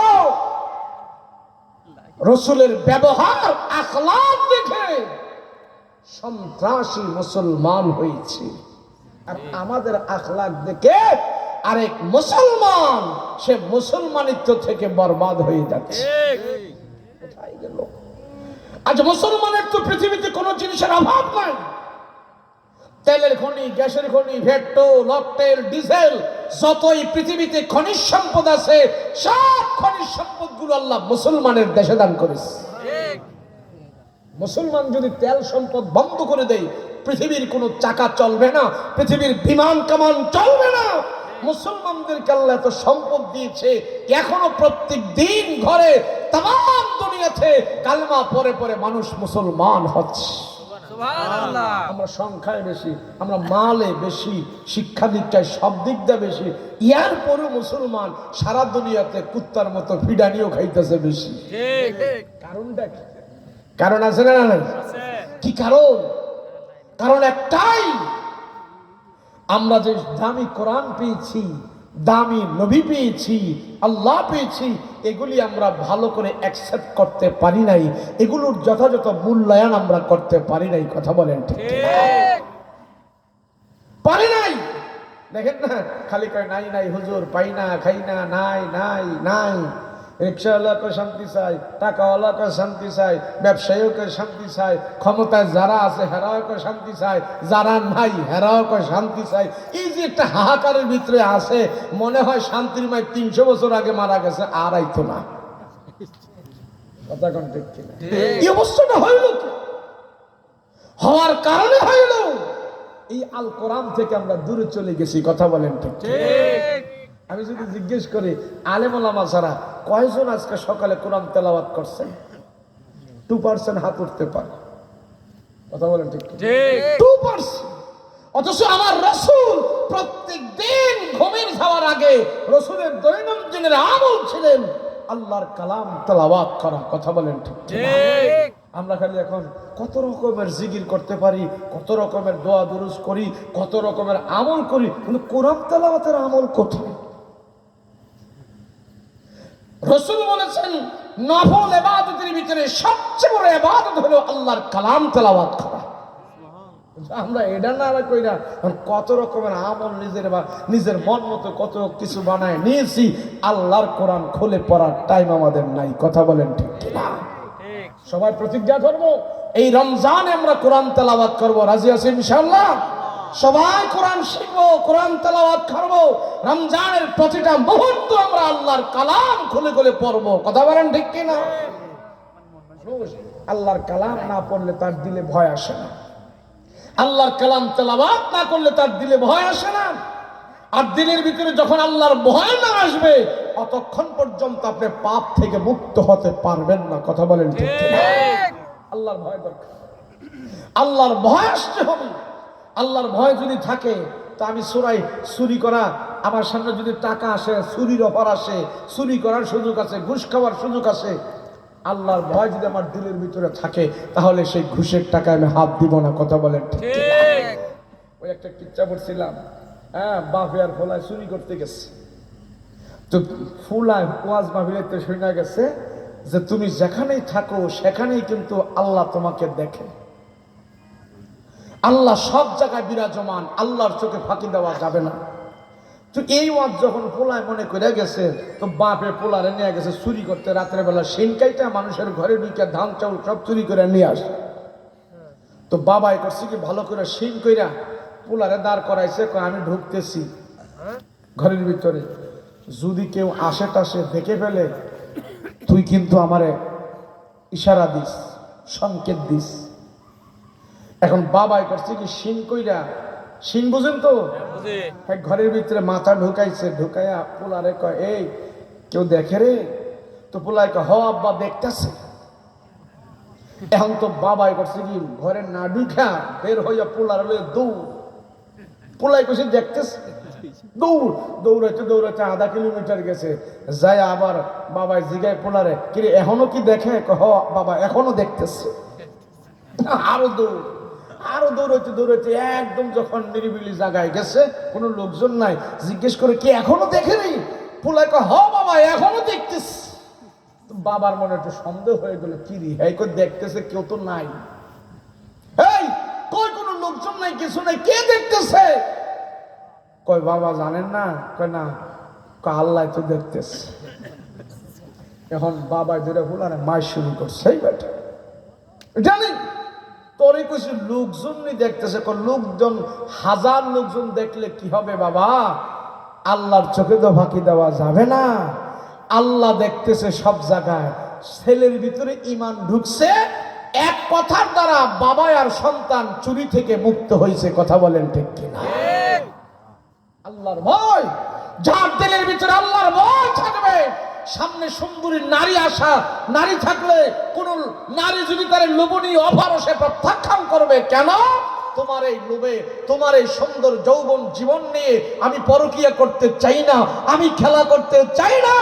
রাসূলের ব্যবহার আখলাক দেখে সন্ত্রাসী মুসলমান হয়েছে, আর আমাদের আখলাক দেখে আরেক মুসলমান সে মুসলমানিত্ব থেকে বরবাদ হয়ে যাচ্ছে। কোথায় গেল? আজ মুসলমানের তো পৃথিবীতে কোনো জিনিসের অভাব নাই। তেলের খনি, গ্যাসের খনি, পেট্রোল, অকটেল, ডিজেল, যতই পৃথিবীতে খনিজ সম্পদ আছে, সব খনিজ সম্পদ গুলো আল্লাহ মুসলমানের দেশে দান করেছে। মুসলমান যদি তেল সম্পদ বন্ধ করে দেয়, পৃথিবীর কোনো চাকা চলবে না, পৃথিবীর বিমান কামান চলবে না। মুসলমানদেরকে আল্লাহ এত সম্পদ দিয়েছে, এখনো প্রত্যেক দিন ঘরে তাম দুনিয়াতে কালমা পরে পরে মানুষ মুসলমান হচ্ছে। আমরা সংখ্যায় বেশি, আমরা মালে বেশি, শিক্ষা দীক্ষায় সব দিক দিয়ে বেশি, ইয়ার পরে মুসলমান সারা দুনিয়াতে কুত্তার মতো ফিডানিও খাইতেছে বেশি। কারণটা কি? কারণ আছে না নাই? কি কারণ? কারণ একটাই, আমরা যে দামি কোরআন পেয়েছি, দামি নবী পেয়েছি, আল্লাহ পেয়েছি, এগুলি আমরা ভালো করে অ্যাকসেপ্ট করতে পারি নাই, এগুলোর যথাযথ মূল্যায়ন আমরা করতে পারি নাই। কথা বলেন ঠিক? পারি নাই। দেখেন না, খালি কয় নাই নাই হুজুর, পাই না, খাই না, নাই নাই নাই। রিক্সাওয়ালাকে শান্তি চাই, টাকাওয়ালাকে শান্তি চাই, ব্যবসায়ীকে শান্তি চাই, ক্ষমতায় যারা আছে হেরাওকে শান্তি চাই, যারা নাই হেরাওকে শান্তি চাই। এই যে একটা হাহাকারের ভিতরে আছে, মনে হয় শান্তির মায় 300 বছর আগে মারা গেছে, আর আইতো না। কথা কোন ঠিক কিনা? এই অবস্থাটা হইল কি? হওয়ার কারণে হইল এই আল কোরআন থেকে আমরা দূরে চলে গেছি। কথা বলেন ঠিক? আমি যদি জিজ্ঞেস করি, আলেম ওলামা ছাড়া কয়জন আজকে সকালে কোরআন তেলাওয়াত করছেন? 2% হাত উঠতে পারে। কথা বলেন ঠিক? 2%। অথচ আমার রাসূল প্রত্যেক দিন ঘুমের যাওয়ার আগে রাসূলের দৈনন্দিনের আমল ছিলেন আল্লাহর কালাম তেলাওয়াত করা। কথা বলেন ঠিক? আমরা খালি এখন কত রকমের জিকির করতে পারি, কত রকমের দোয়া দুরুজ করি, কত রকমের আমল করি, কিন্তু কোরআন তেলাওয়াতের আমল কোথায়? রাসূল বলেছেন নফল ইবাদতের ভিতরে সবচেয়ে বড় ইবাদত হলো আল্লাহর কালাম তেলাওয়াত করা। আমরা এটা না কইরা কত রকমের আমল নিজের মন মতো কত কিছু বানায় নিয়েছি, আল্লাহর কোরআন খুলে পড়ার টাইম আমাদের নাই। কথা বলেন ঠিক কিনা? সবাই প্রতিজ্ঞা করব এই রমজানে আমরা কোরআন তেলাওয়াত করব। রাজি আছি ইনশাআল্লাহ? সবাই কোরআন শিখবো, কোরআন তেলাওয়াত করব। রমজানের প্রতিটা মুহূর্ত আমরা আল্লাহর কালাম খুলে খুলে পড়বো। কথা বলেন ঠিক কিনা? আল্লাহর কালাম না পড়লে তার দিলে ভয় আসে না। আল্লাহর কালাম তেলাওয়াত না করলে তার দিলে ভয় আসে না। আর দিনের ভিতরে যখন আল্লাহর ভয় না আসবে, অতক্ষণ পর্যন্ত আপনি পাপ থেকে মুক্ত হতে পারবেন না। কথা বলেন ঠিক কিনা? আল্লাহর ভয় দরকার, আল্লাহর ভয় আসতে হবে। আল্লাহর ভয় যদি থাকে, তা আমি চুরি করা, আমার সামনে যদি টাকা আসে, চুরির অফার আসে, চুরি করার সুযোগ আছে, ঘুষ খাওয়ার সুযোগ আছে, আল্লাহর ভয় যদি আমার দিলের ভিতরে থাকে, তাহলে সেই ঘুষের টাকায় আমি হাত দিব না। কথা বলেন ঠিক? ওই একটা কিচ্ছা পড়ছিলাম, হ্যাঁ, বাপে আর ফোলায় চুরি করতে গেছে। তো ফুলায় ওয়াজ মাহফিলেতে শুনে গেছে যে তুমি যেখানেই থাকো সেখানেই কিন্তু আল্লাহ তোমাকে দেখে। আল্লাহ সব জায়গায় বিরাজমান, আল্লাহর চোখে ফাঁকি দেওয়া যাবে না। তো এই ওয়াজ যখন পোলায় মনে করে গেছে, তো বাপে পোলারে নিয়ে গেছে চুরি করতে। রাত্রে বেলা সেনকাইটা মানুষের ঘরে ঢুকে ধান চাউল সব চুরি করে নিয়ে আসে। তো বাবাই করছে কি, ভালো করে সিন কইরা পোলারে দাঁড় করাইছে, আমি ঢুকতেছি ঘরের ভিতরে, যদি কেউ আসে টাসে দেখে ফেলে তুই কিন্তু আমারে ইশারা দিস, সংকেত দিস। এখন বাবাই করছে কি, সিন কইরা, সিন বুঝেন তো, ঘরের ভিতরে মাথা ঢুকাইছে, ঢুকাইয়া পোলারে কয়, এই কেউ দেখে রে? তো পোলাই কয়, হ আব্বা দেখতেছে। এখন তো বাবাই করছে কি, ঘরে না ঢুকা বের হইয়া পোলার দৌড়। পোলাই কইছে দেখতেছে, দৌড়। দৌড়াইতে দৌড়াইতে আধা কিলোমিটার গেছে, যাই আবার বাবাই জিগায় পোলারে, কিরে এখনো কি দেখে? হ বাবা এখনো দেখতেছে। আরো দৌড়, আরো দৌড়াইতে দৌড়াইতে একদম যখন নিরিবিলি জায়গায় গেছে, কোনো লোকজন নাই, জিজ্ঞেস করে কি এখনো দেখে নেই? পোলাই কয়, হ বাবা এখনো দেখতেছে। বাবার মনে একটু সন্দেহ হয়ে গেল, কি রে এই কই দেখতেছে, কেউ তো নাই। এই কই কোনো লোকজন নাই, কিছু নাই, কে দেখতেছে? কয় বাবা জানেন না? কয় না। কয় আল্লাহ তো দেখতেছে। এখন বাবা ধরে বলার মাই শুরু করছে, এই বেটা জানি তোরে কিছু লোকজন দেখতেছে। লোকজন, হাজার লোকজন দেখলে কি হবে বাবা? আল্লাহর চোখে তো ফাঁকি দেওয়া যাবে না। আল্লাহ দেখতেছে সব জায়গায়। ছেলের ভিতরে ঈমান ঢুকছে, এক কথার দ্বারা বাবা আর সন্তান চুরি থেকে মুক্ত হয়েছে। কথা বলেন ঠিক কিনা? আল্লাহর ভয়, যার দিলের ভিতরে আল্লাহর ভয় থাকবে, সামনে সুন্দরী নারী আসা, নারী থাকলে কোন নারী যদি তার লোভনীয় অফার সে প্রত্যাখ্যান করবে। কেন? তোমার এই লোভে, তোমার এই সুন্দর যৌবন জীবন নিয়ে আমি পরকিয়া করতে চাই না, আমি খেলা করতে চাই না।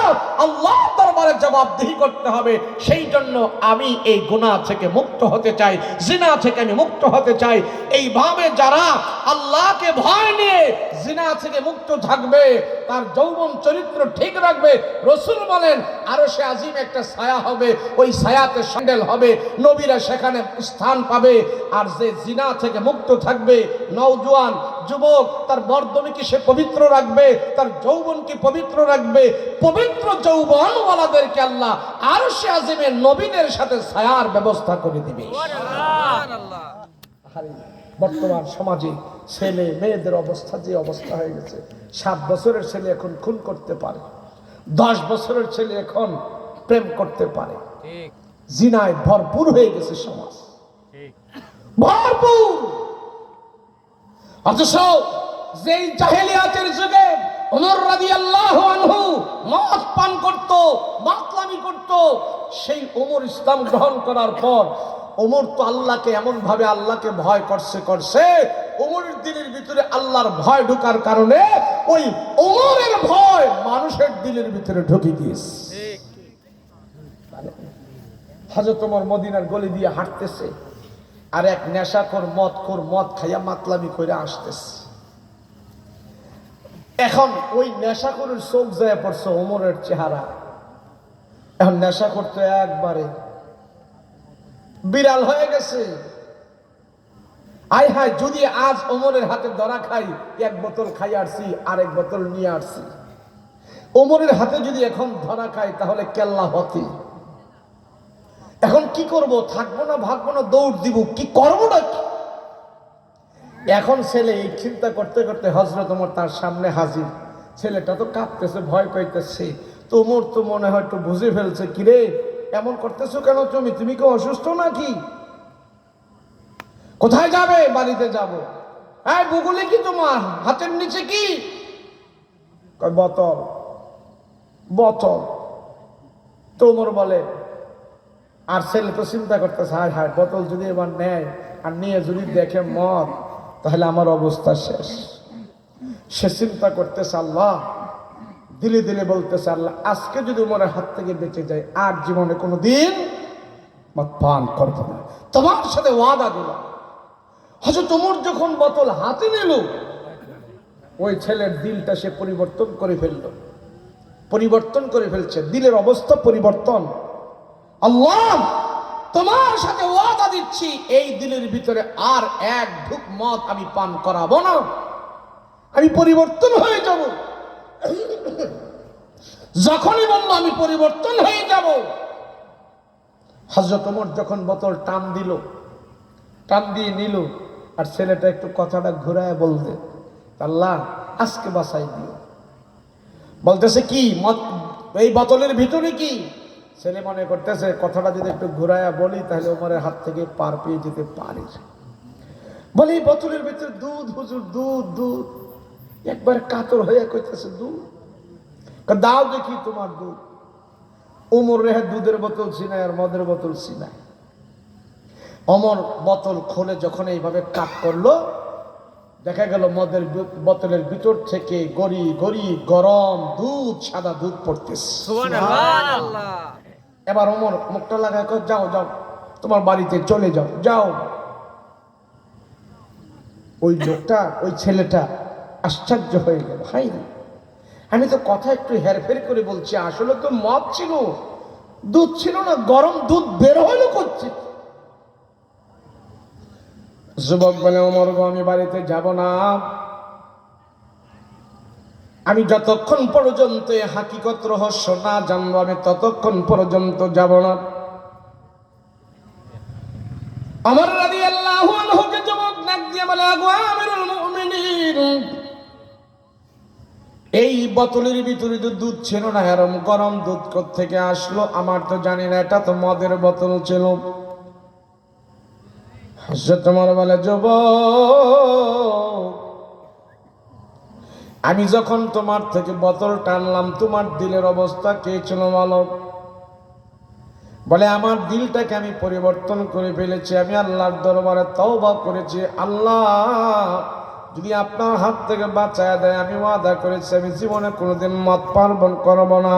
আল্লাহ দরবারে জবাবদিহি করতে হবে। সেই জন্য আমি এই গুনাহ থেকে মুক্ত হতে চাই, জিনা থেকে আমি মুক্ত হতে চাই। এইভাবে যারা আল্লাহকে ভয় নিয়ে জিনা থেকে মুক্ত থাকবে, তার যৌবন চরিত্র ঠিক রাখবে, রাসূল বলেন আরশে আজিম একটা ছায়া হবে, ওই ছায়াতে স্যান্ডেল হবে, নবীরা সেখানে স্থান পাবে। আর যে জিনা থেকে মুক্ত থাকবে, নওজোয়ান যুবক, তার বর্দমীকে সে পবিত্র রাখবে, তার যৌবনকে পবিত্র রাখবে। পবিত্র যৌবনওয়ালাদেরকে আল্লাহ আরশে আজিমের নবীদের সাথে ছায়ার ব্যবস্থা করে দিবে। বর্তমান সমাজে ছেলে মেয়েদের অবস্থা যে অবস্থা হয়ে গেছে, 7 বছরের ছেলে এখন খুন করতে পারে, 10 বছরের ছেলে এখন প্রেম করতে পারে। জিনায় ভরপুর হয়ে গেছে সমাজ, ভরপুর। অথচ যেই জাহেলিয়াতের যুগে ওমর রাদিয়াল্লাহু আনহু মদ পান করত, মাতলামি করত, সেই ওমর ইসলাম গ্রহণ করার পর ওমর তো আল্লাহকে এমন ভাবে আল্লাহকে ভয় করছে, ওমরের দিলের ভিতরে আল্লাহর ভয় ঢোকার কারণে ওই ওমরের ভয় মানুষের দিলের ভিতরে ঢুকে গিয়েছে। হযরত ওমর মদিনার গলি দিয়ে হাঁটতেছে, আর এক নেশাখোর মদ খাইয়া মাতলামি করে আসতেছে। এখন ওই নেশাখোরের চোখ যায় পড়ছে ওমরের চেহারা। এখন নেশা করতে একবারে বিড়াল হয়ে গেছে। আয় হায়, যদি আজ ওমরের হাতে ধরা খাই, এক বোতল খাই আসছি, আরেক বোতল নিয়ে আসছি, ওমরের হাতে যদি এখন ধরা খাই তাহলে কেল্লা হতে। এখন কি করব? থাকবো না ভাগবো না, দৌড় দিব, কি করবো না কি? এখন ছেলে এই চিন্তা করতে করতে হযরত ওমর তার সামনে হাজির। ছেলেটা তো কাঁপতেছে, ভয় পাইতেছে। তো ওমর তো মনে হয় একটু বুঝে ফেলছে, কিরে এমন করতেছো কেন তুমি? তুমি কি অসুস্থ নাকি? কোথায় যাবে? বাড়িতে যাব। এই বুগুলি কি তোমার হাতের নিচে? কি কয় বোতল। বোতল। তো ওমর বলে, আর ছেলে তো চিন্তা করতেছে, হায় হায়, বোতল যদি এবার নেয় আর নিয়ে যদি দেখে মদ, তাহলে আমার অবস্থা শেষ। সে চিন্তা করতেছে, আল্লাহ দিলে দিলে বলতেছে, আল্লাহ আজকে যদি ওমরের হাত থেকে বেঁচে যায়, আর জীবনে কোনো দিন মদ পান করবো না। তোমার সাথে ওয়াদা দিলাম। হযরত ওমর যখন বোতল হাতে নিল, ওই ছেলের দিলটা সে পরিবর্তন করে ফেলল, পরিবর্তন করে ফেলছে, দিলের অবস্থা পরিবর্তন। আল্লাহ তোমার সাথে ওয়াদা দিচ্ছি, এই দিলের ভিতরে আর এক ঢুক মদ আমি পান করাবো না, আমি পরিবর্তন হয়ে যাব। যখনই বললো আমি পরিবর্তন হয়ে যাব, হযরত ওমর যখন বোতল টান দিল, টান দিয়ে নিল, আর ছেলেটা একটু কথাটা ঘুরায় বলতে, আল্লাহ আজকে বাঁচাই দিও। বলতেছে কি মদ এই বোতলের ভিতরে? কি? ছেলে মনে করতেছে কথাটা যদি একটু ঘুরায়া বলি তাহলে ওমরের হাত থেকে পার পেয়ে যেতে পারি। বলি বোতলের ভিতরে দুধ হুজুর, দুধ দুধ। একবার কাতর হয়ে কইতেছে দুধ। দাও দেখি তোমার দুধ। ওমর রেহে দুধের বোতল ছিনায় আর মদের বোতল ছিনায়। ওমর বোতল খুলে যখন এইভাবে কাট করলো, দেখা গেল মদের বোতলের ভিতর থেকে গড়ি গড়ি গরম দুধ, সাদা দুধ পড়তেছে। সুবহানাল্লাহ। এবার ওমর মুখটা লাগায় কয়, যাও যাও তোমার বাড়িতে চলে যাও, যাও। ওই লোকটা, ওই ছেলেটা আশ্চর্য হয়ে গেল, হাই রে, আমি তো কথা একটু হেরফের করে বলছি, আসলে তো মদ ছিল, দুধ ছিল না, গরম দুধ বের হইলো করছে। যুবক বলে, ওমর গো আমি বাড়িতে যাব না, আমি যতক্ষণ পর্যন্ত এই হাকিকত রহস্য না জানবো আমি ততক্ষণ পর্যন্ত যাব না। ওমর রাদিয়াল্লাহু আনহুকে যুবক ডাক দিয়ে বলে, আগো আমিরুল মুমিনিন, এই বোতলের ভিতরে তো দুধ ছিল না, এরকম গরম দুধ কোত্থেকে আসলো? আমার তো জানি না, এটা তো মদের বোতল ছিল। হযরত ওমর বলে, যুবক আমি যখন তোমার থেকে বোতল টানলাম, তোমার দিলের অবস্থা কে ছিল বলো? বলে, আমার দিলটাকে আমি পরিবর্তন করে ফেলেছি, আমি আল্লাহর দরবারে তওবা করেছি। আল্লাহ যদি আপনার হাত থেকে বাঁচায় দেয়, আমি ওয়াদা করেছি আমি জীবনে কোনোদিন মদ পান করব না।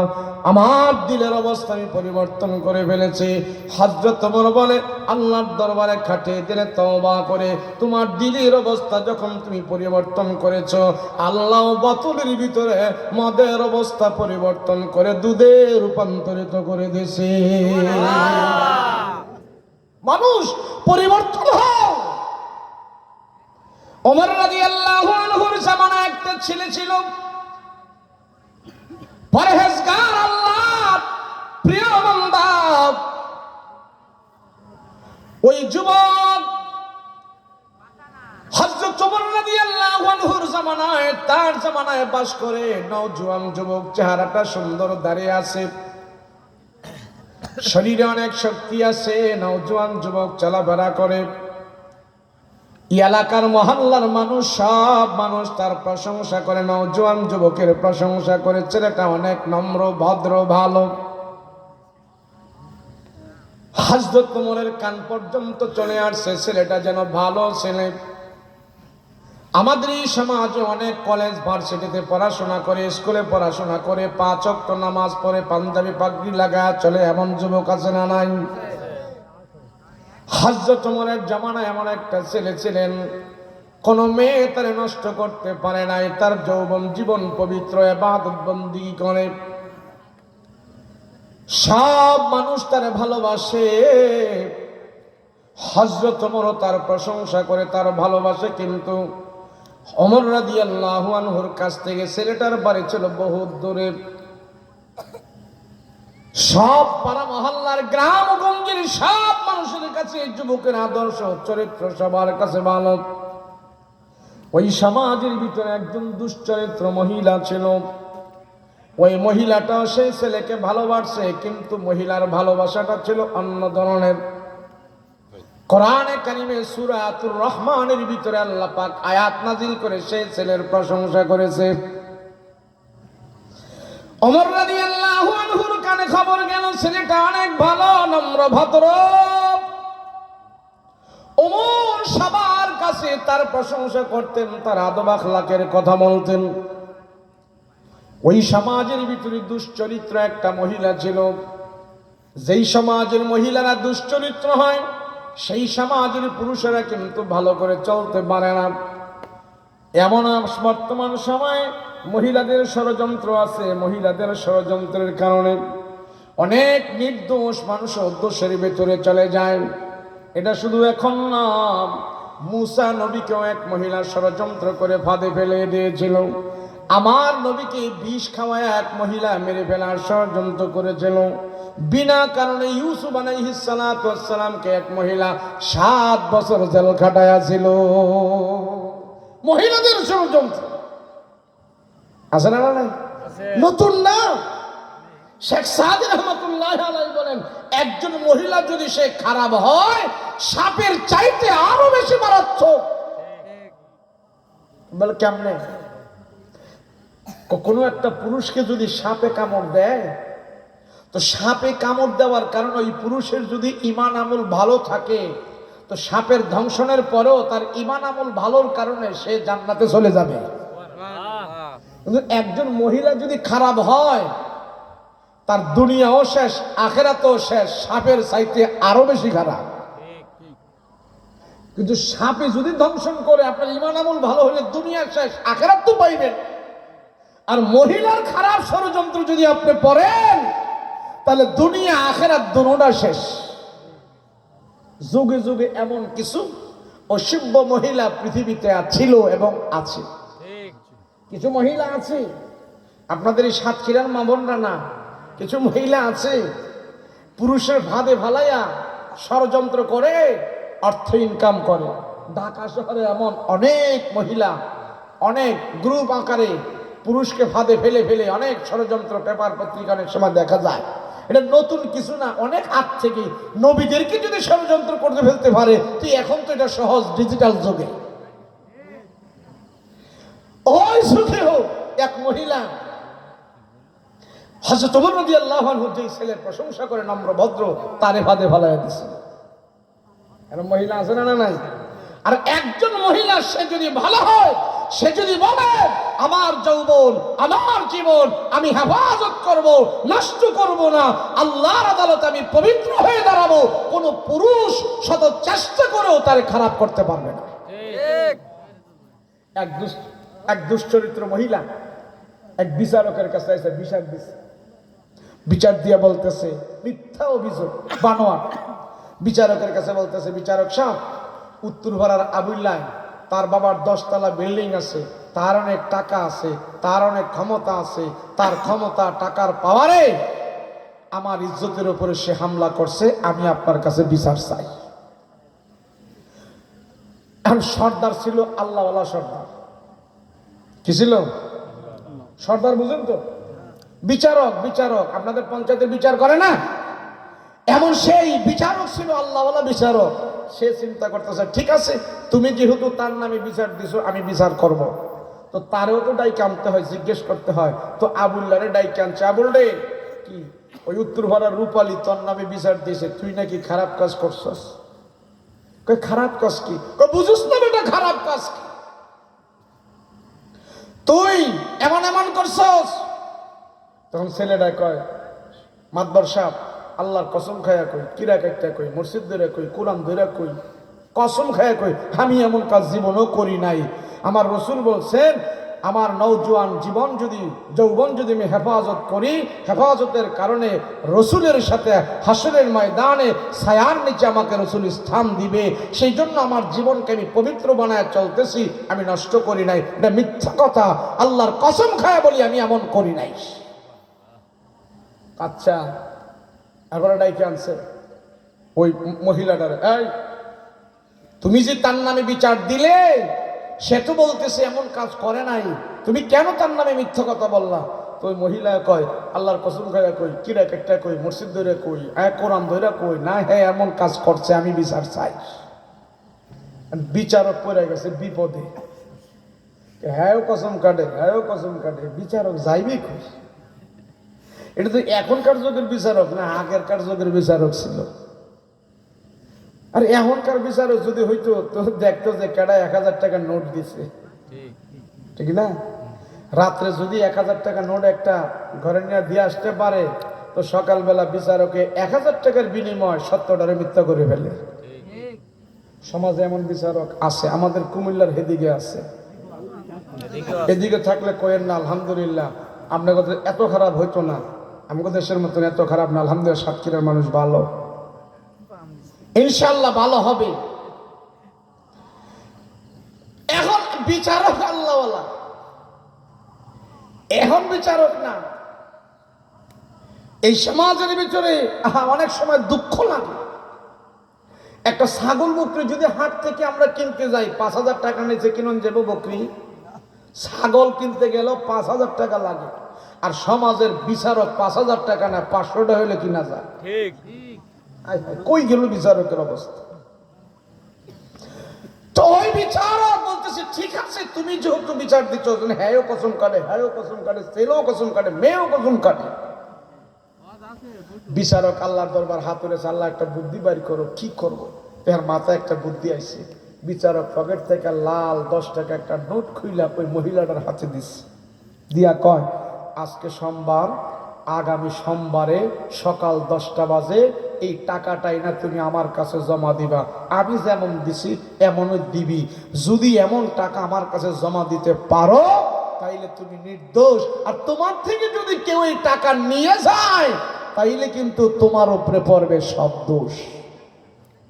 আমার দিলের অবস্থা আমি পরিবর্তন করে ফেলেছি। হযরত ওমর বলে, আল্লাহর দরবারে খাটিয়ে দিলে তওবা করে তোমার দিলের অবস্থা যখন তুমি পরিবর্তন করেছো, আল্লাহ বোতলের ভিতরে মদের অবস্থা পরিবর্তন করে দুধে রূপান্তরিত করে দিয়েছে। মানুষ পরিবর্তন হয়। ওমর রাদিয়াল্লাহু আনহুর জামানায় একটা ছেলে ছিল, পরহেজগার, আল্লাহ প্রিয় বান্দা। ওই যুবক হযরত ওমর রাদিয়াল্লাহু আনহুর জামানায়, তার জামানায় বাস করে। নওজোয়ান যুবক, চেহারাটা সুন্দর, দাঁড়িয়ে আছে, শরীরে অনেক শক্তি আছে। নওজোয়ান যুবক চলাফেরা করে। এলাকার মহল্লার মানুষ, সব মানুষ তার প্রশংসা করে, নওজোয়ান যুবকের প্রশংসা করে। ছেলেটা অনেক নম্র, ভদ্র, ভালো। হযরত ওমরের কান পর্যন্ত চলে আসছে ছেলেটা যেন ভালো ছেলে। আমাদের এই সমাজে অনেক কলেজ ভার্সিটিতে পড়াশোনা করে, স্কুলে পড়াশোনা করে, 5 ওয়াক্ত নামাজ পড়ে, পাঞ্জাবি পাগড়ি লাগায় চলে, এমন যুবক আছে না নাই? হযরত ওমরের জামানায় এমন একটা ছেলে ছিলেন, কোন মেয়ে তারে নষ্ট করতে পারে নাই। তার যৌবন জীবন পবিত্র, ইবাদত বন্দেগী করে। সব মানুষ তারে ভালোবাসে, হযরত ওমরও তার প্রশংসা করে, তার ভালোবাসে। কিন্তু ওমর রাদিয়াল্লাহু আনহুর কাছ থেকে ছেলেটার বাড়ি ছিল বহুত দূরে। সব পাড়া মহল্লার গ্রাম গঞ্জের সব মানুষের কাছে এই যুবকের আদর্শ চরিত্র সবার কাছে ভালো। ওই সমাজের ভিতরে একজন দুশ্চরিত্র মহিলা ছিল। ওই মহিলাটাও সেই ছেলেকে ভালোবাসে, কিন্তু মহিলার ভালোবাসাটা ছিল অন্য ধরনের। কোরআনে কারিমে সূরাতুর রহমানের ভিতরে আল্লাহ পাক আয়াত নাজিল করে সেই ছেলের প্রশংসা করেছে। ওমর রাদিয়াল্লাহু আনহুর কানে খবর গেল ছেলেটা অনেক ভালো, নম্র ভদ্র। ওমর সবার কাছে তার প্রশংসা করতেন, তার আদব আখলাকের কথা বলতেন। ওই সমাজের ভিতরে দুশ্চরিত্র একটা মহিলা ছিল। যেই সমাজের মহিলারা দুশ্চরিত্র হয় সেই সমাজের পুরুষেরা কিন্তু ভালো করে চলতে পারে না। এমন বর্তমান সময়ে মহিলাদের ষড়যন্ত্র আছে। মহিলাদের ষড়যন্ত্রের কারণে অনেক নির্দোষ মানুষ দোষের ভেতরে চলে যায়। এটা শুধু এখন না, মুসা নবীকেও এক মহিলা ষড়যন্ত্র করে ফাঁদে ফেলে দিয়েছিল। আমার নবীকে বিষ খাওয়ায় এক মহিলা মেরে ফেলার ষড়যন্ত্র করেছিল। বিনা কারণে ইউসুফ আলাইহিস সালাতু ওয়াস সালামকে এক মহিলা 7 বছর জেল খাটাইয়াছিল। মহিলাদের ষড়যন্ত্র আছে না? না নতুন না। শেখ সাদি রহমাতুল্লাহ আলাইহি বলেন, একজন মহিলা যদি সে খারাপ হয় সাপের চাইতে আরো বেশি মারাত্মক। বলে কেমনে? কোনো একটা পুরুষকে যদি সাপে কামড় দেয়, তো সাপে কামড় দেওয়ার কারণে ওই পুরুষের যদি ঈমান আমল ভালো থাকে, তো সাপের ধ্বংসনের পরেও তার ঈমান আমল ভালোর কারণে সে জান্নাতে চলে যাবে। কিন্তু একজন মহিলা যদি খারাপ হয়, তার দুনিয়াও শেষ, আখিরাতও শেষ, সাপের চাইতে আরো বেশি খারাপ। কিন্তু সাপে যদি ধ্বংসন করে, আপনার ঈমান আমল ভালো হলে দুনিয়া শেষ, আখিরাত তো পাইবেন। আর মহিলার খারাপ ষড়যন্ত্র যদি আপনি পড়েন, তাহলে দুনিয়া আখিরাত দুটোটা শেষ। যুগে যুগে এমন কিছু অসভ্য মহিলা পৃথিবীতে ছিল এবং আছে। কিছু মহিলা আছে, আপনাদের এই সাতক্ষীরার মা বোনরা না, কিছু মহিলা আছে পুরুষের ফাঁদে ফালাইয়া ষড়যন্ত্র করে অর্থ ইনকাম করে। ঢাকা শহরে এমন অনেক মহিলা অনেক গ্রুপ আকারে পুরুষকে ফাঁদে ফেলে ফেলে অনেক ষড়যন্ত্র পেপার পত্রিকা অনেক সময় দেখা যায়। এটা নতুন কিছু না, অনেক আগ থেকে নবীদেরকে যদি ষড়যন্ত্র করতে ফেলতে পারে, তো এখন তো এটা সহজ ডিজিটাল যুগে। ওই সুখে হোক এক মহিলা হযরত ওমর রাদিয়াল্লাহু আনহু যে ছেলের প্রশংসা করে নম্র ভদ্র, তারে ফাঁদে ফেলাইয়া দিছে। এরকম মহিলা আছে না? নাই। আর একজন মহিলা সে যদি ভালো হয়, সে যদি বলে আমার যৌবন আমার জীবন আমি হেফাজত করব, নষ্ট করব না, আল্লাহর আদালতে আমি পবিত্র হয়ে দাঁড়াবো, কোন পুরুষ শত চেষ্টা করেও তারে খারাপ করতে পারবে না। এক দুশ্চরিত্র মহিলা এক বিচারকের কাছে এসে বিচার দিছে। বিচার দিয়া বলতেছে, মিথ্যা অভিযোগ বানোয়াট। বিচারকের কাছে বলতেছে, বিচারক সাহেব, উত্তরপাড়ার আবুল্লাহ, তার বাবার 10 তলা বিল্ডিং আছে, তার অনেক টাকা আছে, তার অনেক ক্ষমতা আছে, তার ক্ষমতা টাকার পাওয়ারে আমার ইজ্জতের উপরে সে হামলা করছে, আমি আপনার কাছে বিচার চাই। এখন সর্দার ছিল আল্লাহওয়ালা সর্দার। কি ছিল? সর্দার বুঝেন তো? বিচারক, বিচারক আপনাদের পঞ্চায়েতে বিচার করে না, এমন সেই বিচারক ছিল আল্লাহওয়ালা বিচারক। সে চিন্তা করতেছে, ঠিক আছে তুমি যেহেতু তার নামে বিচার দিছো, আমি বিচার করব। তো তারেও তো ডাইকে আনতে হয়, জিজ্ঞেস করতে হয়। তো আবুল্লারে ডাইকে আনছে, আবুল রে, কি ওই উত্তরপাড়ার রূপালী তোর নামে বিচার দিয়েছে, তুই নাকি খারাপ কাজ করছস। কই খারাপ কাজ কি? কই বুঝুস না বেটা খারাপ কাজ কি? তুই এমন এমন করছস। তখন ছেলেটা কয়, মাতবার সাহেব, আল্লাহর কসম খায়া কই, কিরা কাইটা কই, মসজিদ ধরে কই, কোরআন ধরে কই, কসম খায়া কই, আমি এমন কাজ জীবনও করি নাই। আমার রসুল বলছেন, আমার নওজোয়ান জীবন যদি যৌবন যদি আমি হেফাজত করি, হেফাজতের কারণে রসুলের সাথে হাসরের ময়দানে ছায়ার নিচে আমাকে রসুল স্থান দিবে। সেই জন্য আমার জীবনকে আমি পবিত্র বানায় চলতেছি, আমি নষ্ট করি নাই। এটা মিথ্যা কথা, আল্লাহর কসম খায় বলি আমি এমন করি নাই। আচ্ছা, এখন ডাইকে আনছে ওই মহিলাটার, এই তুমি যে তার নামে বিচার দিলে, সে তো বলতেছে এমন কাজ করে নাই, তুমি কেন তার নামে মিথ্যা কথা বললা? তো ওই মহিলা কয়, আল্লাহর কসম খায়া কই, কিরা একটা কই, মসজিদ ধরে কই, কোরআন ধরে কই, না হ্যাঁ এমন কাজ করছে, আমি বিচার চাই। বিচারক পড়ে গেছে বিপদে, হ্যাঁ কসম কাটে, হ্যাঁ কসম কাটে, বিচারক যাইবি কই? এটা তো এখনকার যুগের বিচারক না, আগেরকার যুগের বিচারক ছিল। আর এখনকার বিচারক যদি হইতো তো দেখতো যে কেডা 1000 টাকা নোট দিছে, ঠিক না? রাত্রে যদি 1000 টাকা নোট একটা ঘরে নিয়ে দিয়ে আসতে পারে, তো সকালবেলা বিচারকে 1000 টাকার বিনিময় 70টারে মিথ্যা করে ফেলে। সমাজে এমন বিচারক আছে, আমাদের কুমিল্লার হেদিকে আছে। এদিকে থাকলে কোয়েন না, আলহামদুলিল্লাহ আপনার কথা এত খারাপ হইতো না, আমাদের দেশের মতন এত খারাপ না, আলহামদুলিল্লাহ সাতক্ষীরার মানুষ ভালো, ইনশাল্লাহ ভালো হবে। এখন বিচারক আল্লাহওয়ালা, এখন বিচারক না। এই সমাজের ভিতরে অনেক সময় দুঃখ লাগে। একটা ছাগল বকরি যদি হাট থেকে আমরা কিনতে যাই, 5000 টাকা নিচে কিনুন যাবো বকরি, ছাগল কিনতে গেলেও 5000 টাকা লাগে। আর সমাজের বিচারক 5000 টাকা না, 500 টাকা হলে কিনা যায়। ঠিক, কই গেল বিচারকের অবস্থা? তো ওই বিচারক বলতেছে, ঠিক আছে তুমি যেহেতু বিচার দিচ্ছ, হ্যাঁও কসম কাটে, হ্যাঁও কসম কাটে, ছেলেও কসম কাটে, মেয়েও কসম কাটে। বিচারক আল্লাহর দরবার হাত তুলেছে, আল্লাহ একটা বুদ্ধি বাড়ি করো, কি করবো? তার মাথায় একটা বুদ্ধি আইছে। বিচারক পকেট থেকে লাল 10 টাকা একটা নোট খুইলা ওই মহিলাটার হাতে দিচ্ছে, দিয়া কয়, আজকে সোমবার, আগামী সোমবারে সকাল 10টা বাজে এই টাকাটাই না তুমি আমার কাছে জমা দিবা। আমি যেমন দিছি এমনই দিবি। যদি এমন টাকা আমার কাছে জমা দিতে পারো তাইলে তুমি নির্দোষ, আর তোমার থেকে যদি কেউ এই টাকা নিয়ে যায় তাইলে কিন্তু তোমার উপরে পড়বে সব দোষ।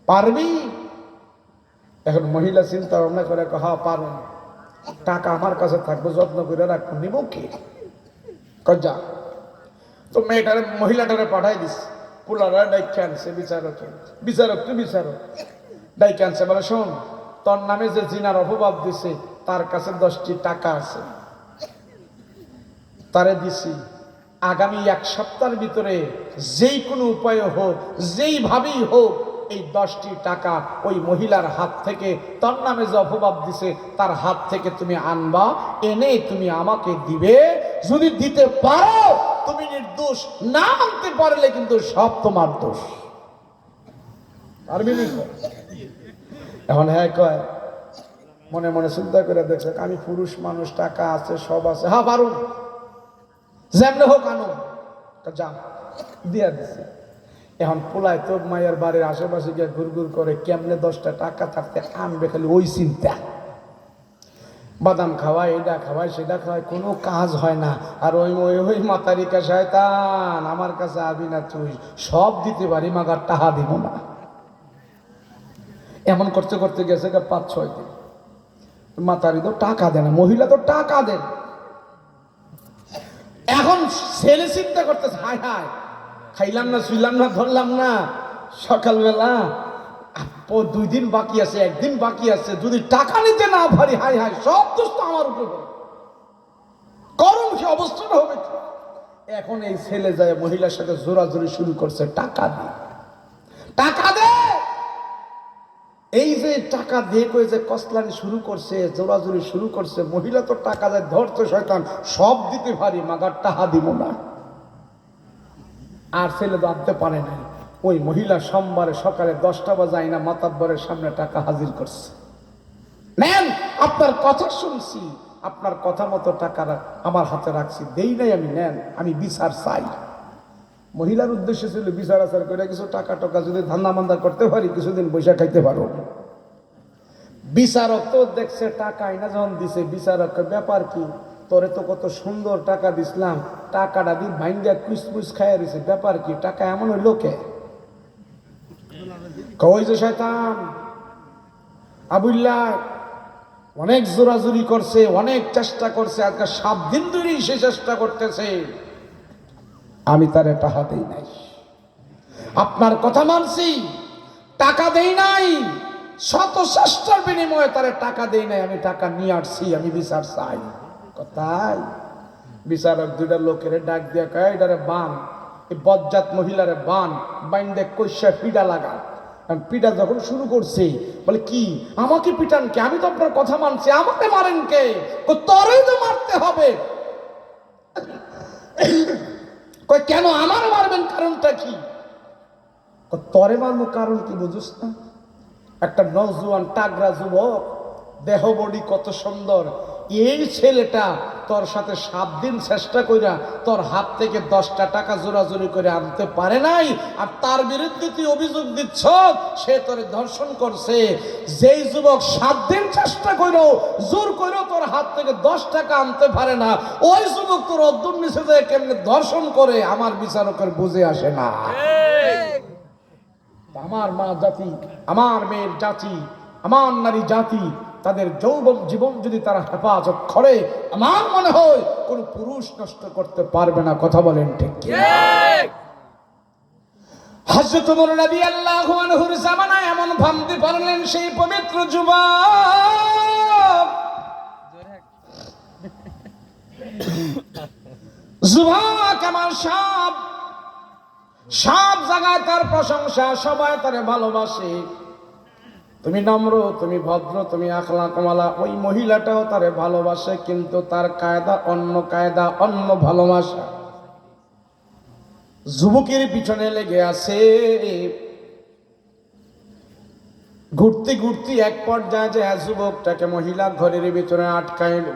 পারবি? এখন মহিলা চিন্তা ভাবনা করে, হ্যাঁ পারো, টাকা আমার কাছে থাকবে, যত্ন করে রাখবো, নিব কি? যা। তো মেয়েটারে মহিলাটারে পাঠাই দিস, পোলারা ডাইকে আনছে বিচারক, বিচারক তো বিচারক ডাইকে আনছে, বলে শোন, তোর নামে যে জিনার অপবাদ দিছে তার কাছে 10টি টাকা আছে, তারে দিছি। আগামী 1 সপ্তাহের ভিতরে যেই কোনো উপায়ে হোক, যেইভাবেই হোক, এই 10টি টাকা ওই মহিলার হাত থেকে, তার নামে যে অপবাদ দিছে তার হাত থেকে তুমি আনবা, এনে তুমি আমাকে দিবে। যদি দিতে পারো তুমি নির্দোষ, না আনতে পারলে কিন্তু সব তোমার দোষ। পারবি না? এখন হ্যাঁ কয়, মনে মনে চিন্তা করে দেখছে, আমি পুরুষ মানুষ, টাকা আছে, সব আছে, হ্যাঁ পারো, যেমন হোক আনো, যা দিয়া দিছে। এখন পোলায় তো মায়ের বাড়ির আশেপাশে গিয়ে ঘুরঘুর করে, কেমনে 10টা টাকা থাকতে আনবে, খালি ওই চিন্তা। বাদাম খাওয়ায়, এটা খাওয়ায়, সেটা খাওয়ায়, কোনো কাজ হয় না। আর ওই ওই ওই মাতারিকা শয়তান, আমার কাছে আবি না, তুই সব দিতে পারি, মাগার টাকা দিব না। এমন করতে করতে গেছে 5-6 দিন, মাতারি তো টাকা দেয় না, মহিলা তো টাকা দেন। এখন ছেলে চিন্তা করতেছে, হায় হায়, খাইলাম না, শুইলাম না, ধরলাম না, সকালবেলা 2 দিন বাকি আছে, 1 দিন বাকি আছে, যদি টাকা নিতে না পারি, হায় হায়, সব দোষ তো আমার উপর, করুন কি অবস্থাটা হবে। এখন এই ছেলে যায় মহিলার সাথে জোরাজোরি শুরু করছে, টাকা দে, টাকা দে। এই যে টাকা দিয়ে কয়ে যে কসলানি শুরু করছে, জোরাজোরি শুরু করছে, মহিলা তো টাকা দেয়, ধরতে শয়তান, সব দিতে পারি, মাগার টাকা দিব না। আর ছেলে তো আনতে পারে নাই। ওই মহিলা সোমবারে সকালে 10টা বাজে আইনা মাতাব্বরের সামনে টাকা হাজির করছে, নেন, আপনার কথা শুনছি, আপনার কথা মতো টাকা আমার হাতে রাখছি, দেই নাই আমি, নেন, আমি বিচার চাই। মহিলার উদ্দেশ্য ছিল বিচার আচার করে কিছু টাকা টাকা যদি ধান্দা মান্দা করতে পারি, কিছুদিন বৈশা খাইতে পারো। বিচারক তো দেখছে টাকা আইনা যখন দিছে, বিচারক ব্যাপার কি, তোরে তো কত সুন্দর টাকা দিছিলাম, টাকাটা দিয়ে ভাঙ্গা কুচকুচ খাইয়া দিছে, ব্যাপার কি, টাকা এমন হইল কে? কই যে শয়তান আবুল্লাহ অনেক জোরাজুরি করছে, অনেক চেষ্টা করছে, আজকে 7 দিন ধরেই সে চেষ্টা করতেছে, আমি তারে টাকা দেই নাই, আপনার কথা মানছি, টাকা দেই নাই, শত চেষ্টার বিনিময়ে তারে টাকা দেই নাই, আমি টাকা নিয়ে আসছি, আমি বিচার চাই। কথাই বিচারক দুইটা লোকের ডাক দিয়া কয়, এটারে বান, এই বজ্জাত মহিলারে বান, বাইন্দে কইসা পিডা লাগা। পিটা যখন শুরু করছে, বলে কি আমাকে পিটান কে, আমি তো আপনার কথা মানছি, আমাকে মারেন কে? তোরেই তো মারতে হবে। কই কেন আমার মারবেন, কারণটা কি? তরে মারবো কারণ কি বুঝুস না? একটা নওজোয়ান টাগরা যুবক, দেহ বডি কত সুন্দর, এই ছেলেটা তোর সাথে 7 দিন চেষ্টা কইরা তোর হাত থেকে 10টা টাকা জোরাজুরি করে আনতে পারে নাই, আর তার বিরুদ্ধে তুই অভিযোগ দিচ্ছ সে তোরে ধর্ষণ করছে। যেই যুবক 7 দিন চেষ্টা কইরো, জোর কইরো তোর হাত থেকে 10 টাকা আনতে পারে না, ওই যুবক তোর অদ্দুর নিচে যায় কেমনে ধর্ষণ করে, আমার বিচারকের বুঝে আসে না। আমার মা জাতি, আমার মেয়ের জাতি, আমার নারী জাতি, তাদের যৌবন জীবন যদি তারা হেফাজত করে, আমার মনে হয় কোন পুরুষ নষ্ট করতে পারবে না। কথা বলেন ঠিক কি? হযরত ওমর রাদিয়াল্লাহু আনহুর জামানায় এমন ভাবতে পারলেন সেই পবিত্র যুবক, যুবক আমার সব জায়গায় তার প্রশংসা, সবাই তারে ভালোবাসে, তুমি নম্র, তুমি ভদ্র, তুমি আখলাকওয়ালা। ওই মহিলাটাও তারে ভালোবাসে, কিন্তু তার কায়দা অন্য, কায়দা অন্য ভালোবাসা। যুবকের পিছনে লেগে আছে, ঘুরতে ঘুরতে এক পর্যায়ে যে যুবকটাকে মহিলা ঘরের ভিতরে আটকাইল,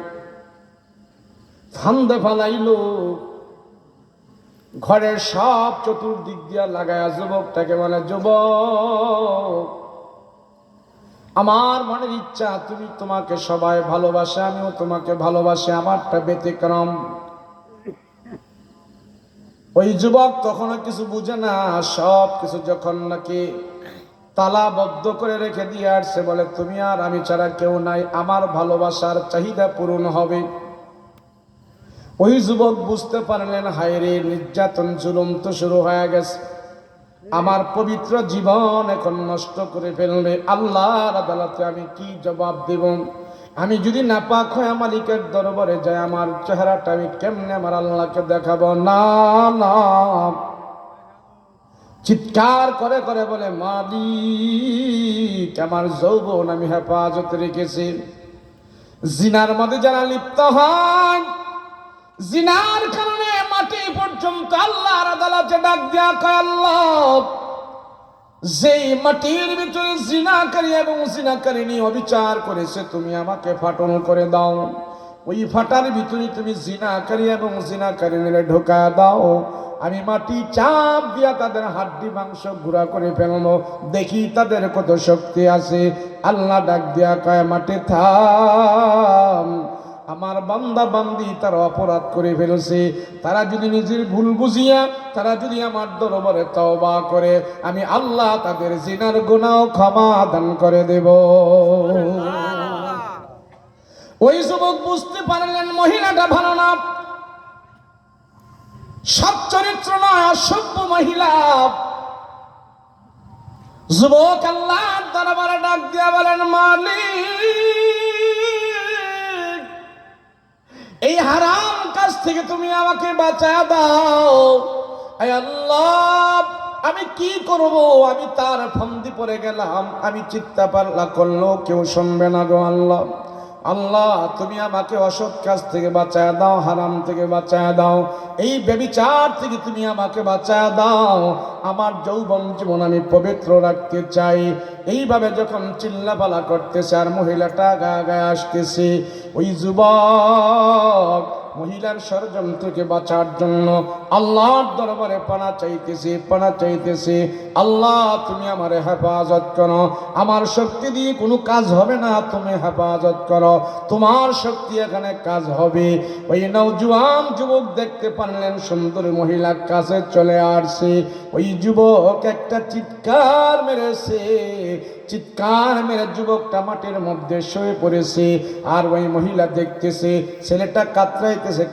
ফান্দে ফালাইল, ঘরের সব চতুর্দিক দিয়া লাগায়া যুবকটাকে বলে, যুবক আমার মনের ইচ্ছা, তুমি, তোমাকে সবাই ভালোবাসে, আমিও তোমাকে ভালোবাসি, আমারটা ব্যতিক্রম। ওই যুবক তখনও কিছু বুঝে না, সব কিছু যখন নাকি তালাবদ্ধ করে রেখে দিয়ে আসছে, বলে তুমি আর আমি ছাড়া কেউ নাই, আমার ভালোবাসার চাহিদা পূরণ হবে। ওই যুবক বুঝতে পারলেন, হায় রে, নির্যাতন জুলুম তো শুরু হয়ে গেছে, আমার পবিত্র জীবন এখন নষ্ট করে ফেলবে, আল্লাহর আদালতে আমি কি জবাব দেব? আমি যদি নাপাক হয়ে মালিকের দরবারে যাই, আমার চেহারাটা আমি কেমনে আমার আল্লাহকে দেখাবো? না না, চিৎকার করে করে বলে, মালিক আমার যৌবন আমি হেফাজতে রেখেছি। জিনার মধ্যে যারা লিপ্ত হয়, জিনার কারণে মাটি পর্যন্ত আল্লাহর আদালতে ডাক দেয়া কয়, আল্লাহ যেই মাটির ভিতরে জিনাকারী এবং জিনাকারিনী অবিচার করেছে, তুমি আমাকে ফাটন করে দাও, ওই ফাটার ভিতরে তুমি জিনাকারী এবং জিনাকারিনীরে ঢোকা দাও, আমি মাটি চাপ দিয়া তাদের হাড্ডি মাংস গুঁড়া করে ফেলবো, দেখি তাদের কত শক্তি আছে। আল্লাহ ডাক দিয়া কয়, মাটি থাম, আমার বান্দা বান্দি তারা অপরাধ করে ফেলেছে, তারা যদি নিজের ভুল বুঝিয়া তারা যদি আমার দরবারে তওবা করে, আমি আল্লাহ তাদের জিনার গুনাহ ক্ষমা দান করে দেব। ওই যুবক বুঝতে পারলেন মহিলাটা ভালো না, সৎ চরিত্র নয়, অসভ্য মহিলা। যুবক আল্লাহর দরবারে ডাক দিয়া বলেন, মালিক এই হারাম কাজ থেকে তুমি আমাকে বাঁচায়া দাও। আয় আল্লাহ, আমি কি করব? আমি তার ফান্দি পড়ে গেলাম, আমি চিৎকার পাল্লা করলো কেউ শুনবে না গো আল্লাহ। আল্লাহ তুমি আমাকে অসৎ কাজ থেকে বাঁচায়া দাও, হারাম থেকে বাঁচায়া দাও, এই ব্যভিচার থেকে তুমি আমাকে বাঁচায়া দাও, আমার যৌবন জীবন আমি পবিত্র রাখতে চাই। এইভাবে যখন চিল্লাপালা করতেছে আর মহিলাটা গায়ে গায়ে আসতেছে, ওই যুবক মহিলার ষড়যন্ত্র থেকে বাঁচার জন্য আল্লাহর দরবারে পানা চাইতেছি। আল্লাহ তুমি আমার হেফাজত করো, আমার শক্তি দিয়ে কোনো কাজ হবে না, তুমি হেফাজত করো, তোমার শক্তি এখানে কাজ হবে। ওই নওজোয়ান যুবক দেখতে পারলেন সুন্দর মহিলার কাছে চলে আসছে। ওই যুবক একটা চিৎকার মেরে যুবকটা মাটির মধ্যে শুয়ে পড়েছে। আর ওই মহিলা দেখতেছে ছেলেটা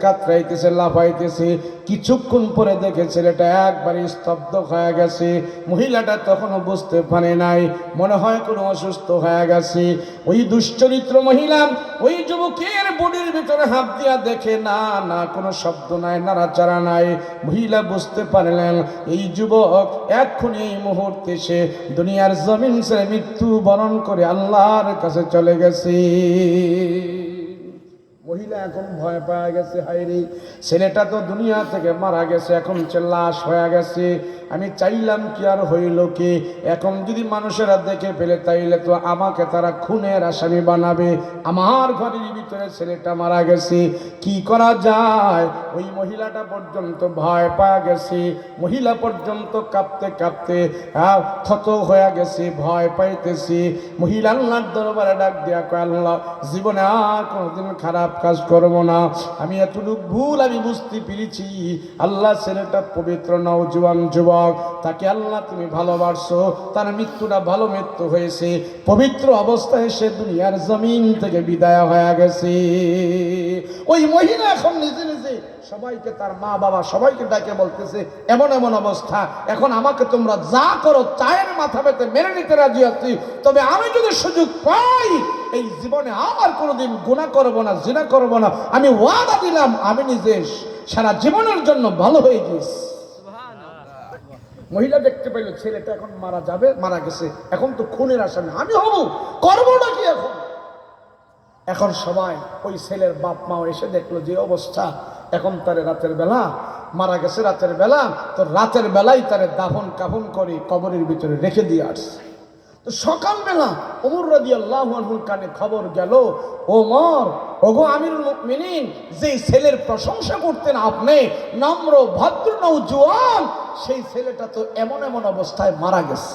কাতরাইতেছে লাফাইতেছে। কিছুক্ষণ পরে দেখে ছেলেটা একবারে স্তব্ধ হয়ে গেছে। মহিলাটা তখনও বুঝতে পারে নাই, মনে হয় কোনো অসুস্থ হয়ে গেছে। ওই দুশ্চরিত্র মহিলা ওই যুবকের বডির ভিতরে হাত দিয়া দেখে, না কোনো শব্দ নাই, নাড়াচাড়া নাই। মহিলা বুঝতে পারলেন এই যুবক এক্ষুনি এই মুহূর্তে সে দুনিয়ার জমিন ছেড়ে মৃত্যু বরণ করে আল্লাহর কাছে চলে গেছে। মহিলা এখন ভয় পাওয়া গেছে, হায়রে ছেলেটা তো দুনিয়া থেকে মারা গেছে, এখন সে লাশ হয়ে গেছে। আমি চাইলাম কি আর হইল কি, এখন যদি মানুষেরা দেখে ফেলে তাইলে তো আমাকে তারা খুনের আসামি বানাবে। আমার ঘরের ভিতরে ছেলেটা মারা গেছে, কি করা যায়? ওই মহিলাটা পর্যন্ত ভয় পাওয়া গেছে। মহিলা পর্যন্ত কাঁপতে থত হয়ে গেছে, ভয় পাইতেছি। মহিলা আল্লাহর দরবারে ডাক দিয়া কয়, আল্লাহ জীবনে আর কোনোদিন খারাপ কাজ করব না, আমি এতটুকু ভুল আমি বুঝতে পেরেছি। আল্লাহ ছেলেটা পবিত্র নওজোয়ান যুবক, তাকে আল্লাহ তুমি ভালোবাসো, তার মৃত্যুটা ভালো মৃত্যু হয়েছে, পবিত্র অবস্থায় সে দুনিয়ার জমিন থেকে বিদায় হয়ে গেছে। ওই মহিলা এখন নিজে সবাইকে, তার মা বাবা সবাইকে ডাকে বলতেছে, এমন অবস্থা, এখন আমাকে তোমরা যা করো চায়ের মাথা পেতে মেনে নিতে রাজি আছি, তবে আমি যদি সুযোগ পাই এই জীবনে আর কোনোদিন গুনাহ করব না, জিনা করব না। আমি ওয়াদা দিলাম আমি নিজে সারা জীবনের জন্য ভালো হয়ে গেছি। মহিলা দেখতে পাইল ছেলেটা এখন মারা গেছে, এখন তো খুনের আসামি আমি হব, করবো নাকি এখন সবাই ওই ছেলের বাপ মাও এসে দেখলো যে অবস্থা, এখন তারে রাতের বেলা মারা গেছে, রাতের বেলা তো রাতের বেলাই তারে দাফন কাফন করে কবরের ভিতরে রেখে দিয়ে আসছে। তো সকালবেলা ওমর রাদিয়াল্লাহু আনহুর কানে খবর গেল, ওমর, ওগো আমিরুল মুমিনিন, যে ছেলের প্রশংসা করতেন আপনি, নম্র ভদ্র নওজোয়ান, সেই ছেলেটা তো এমন অবস্থায় মারা গেছে।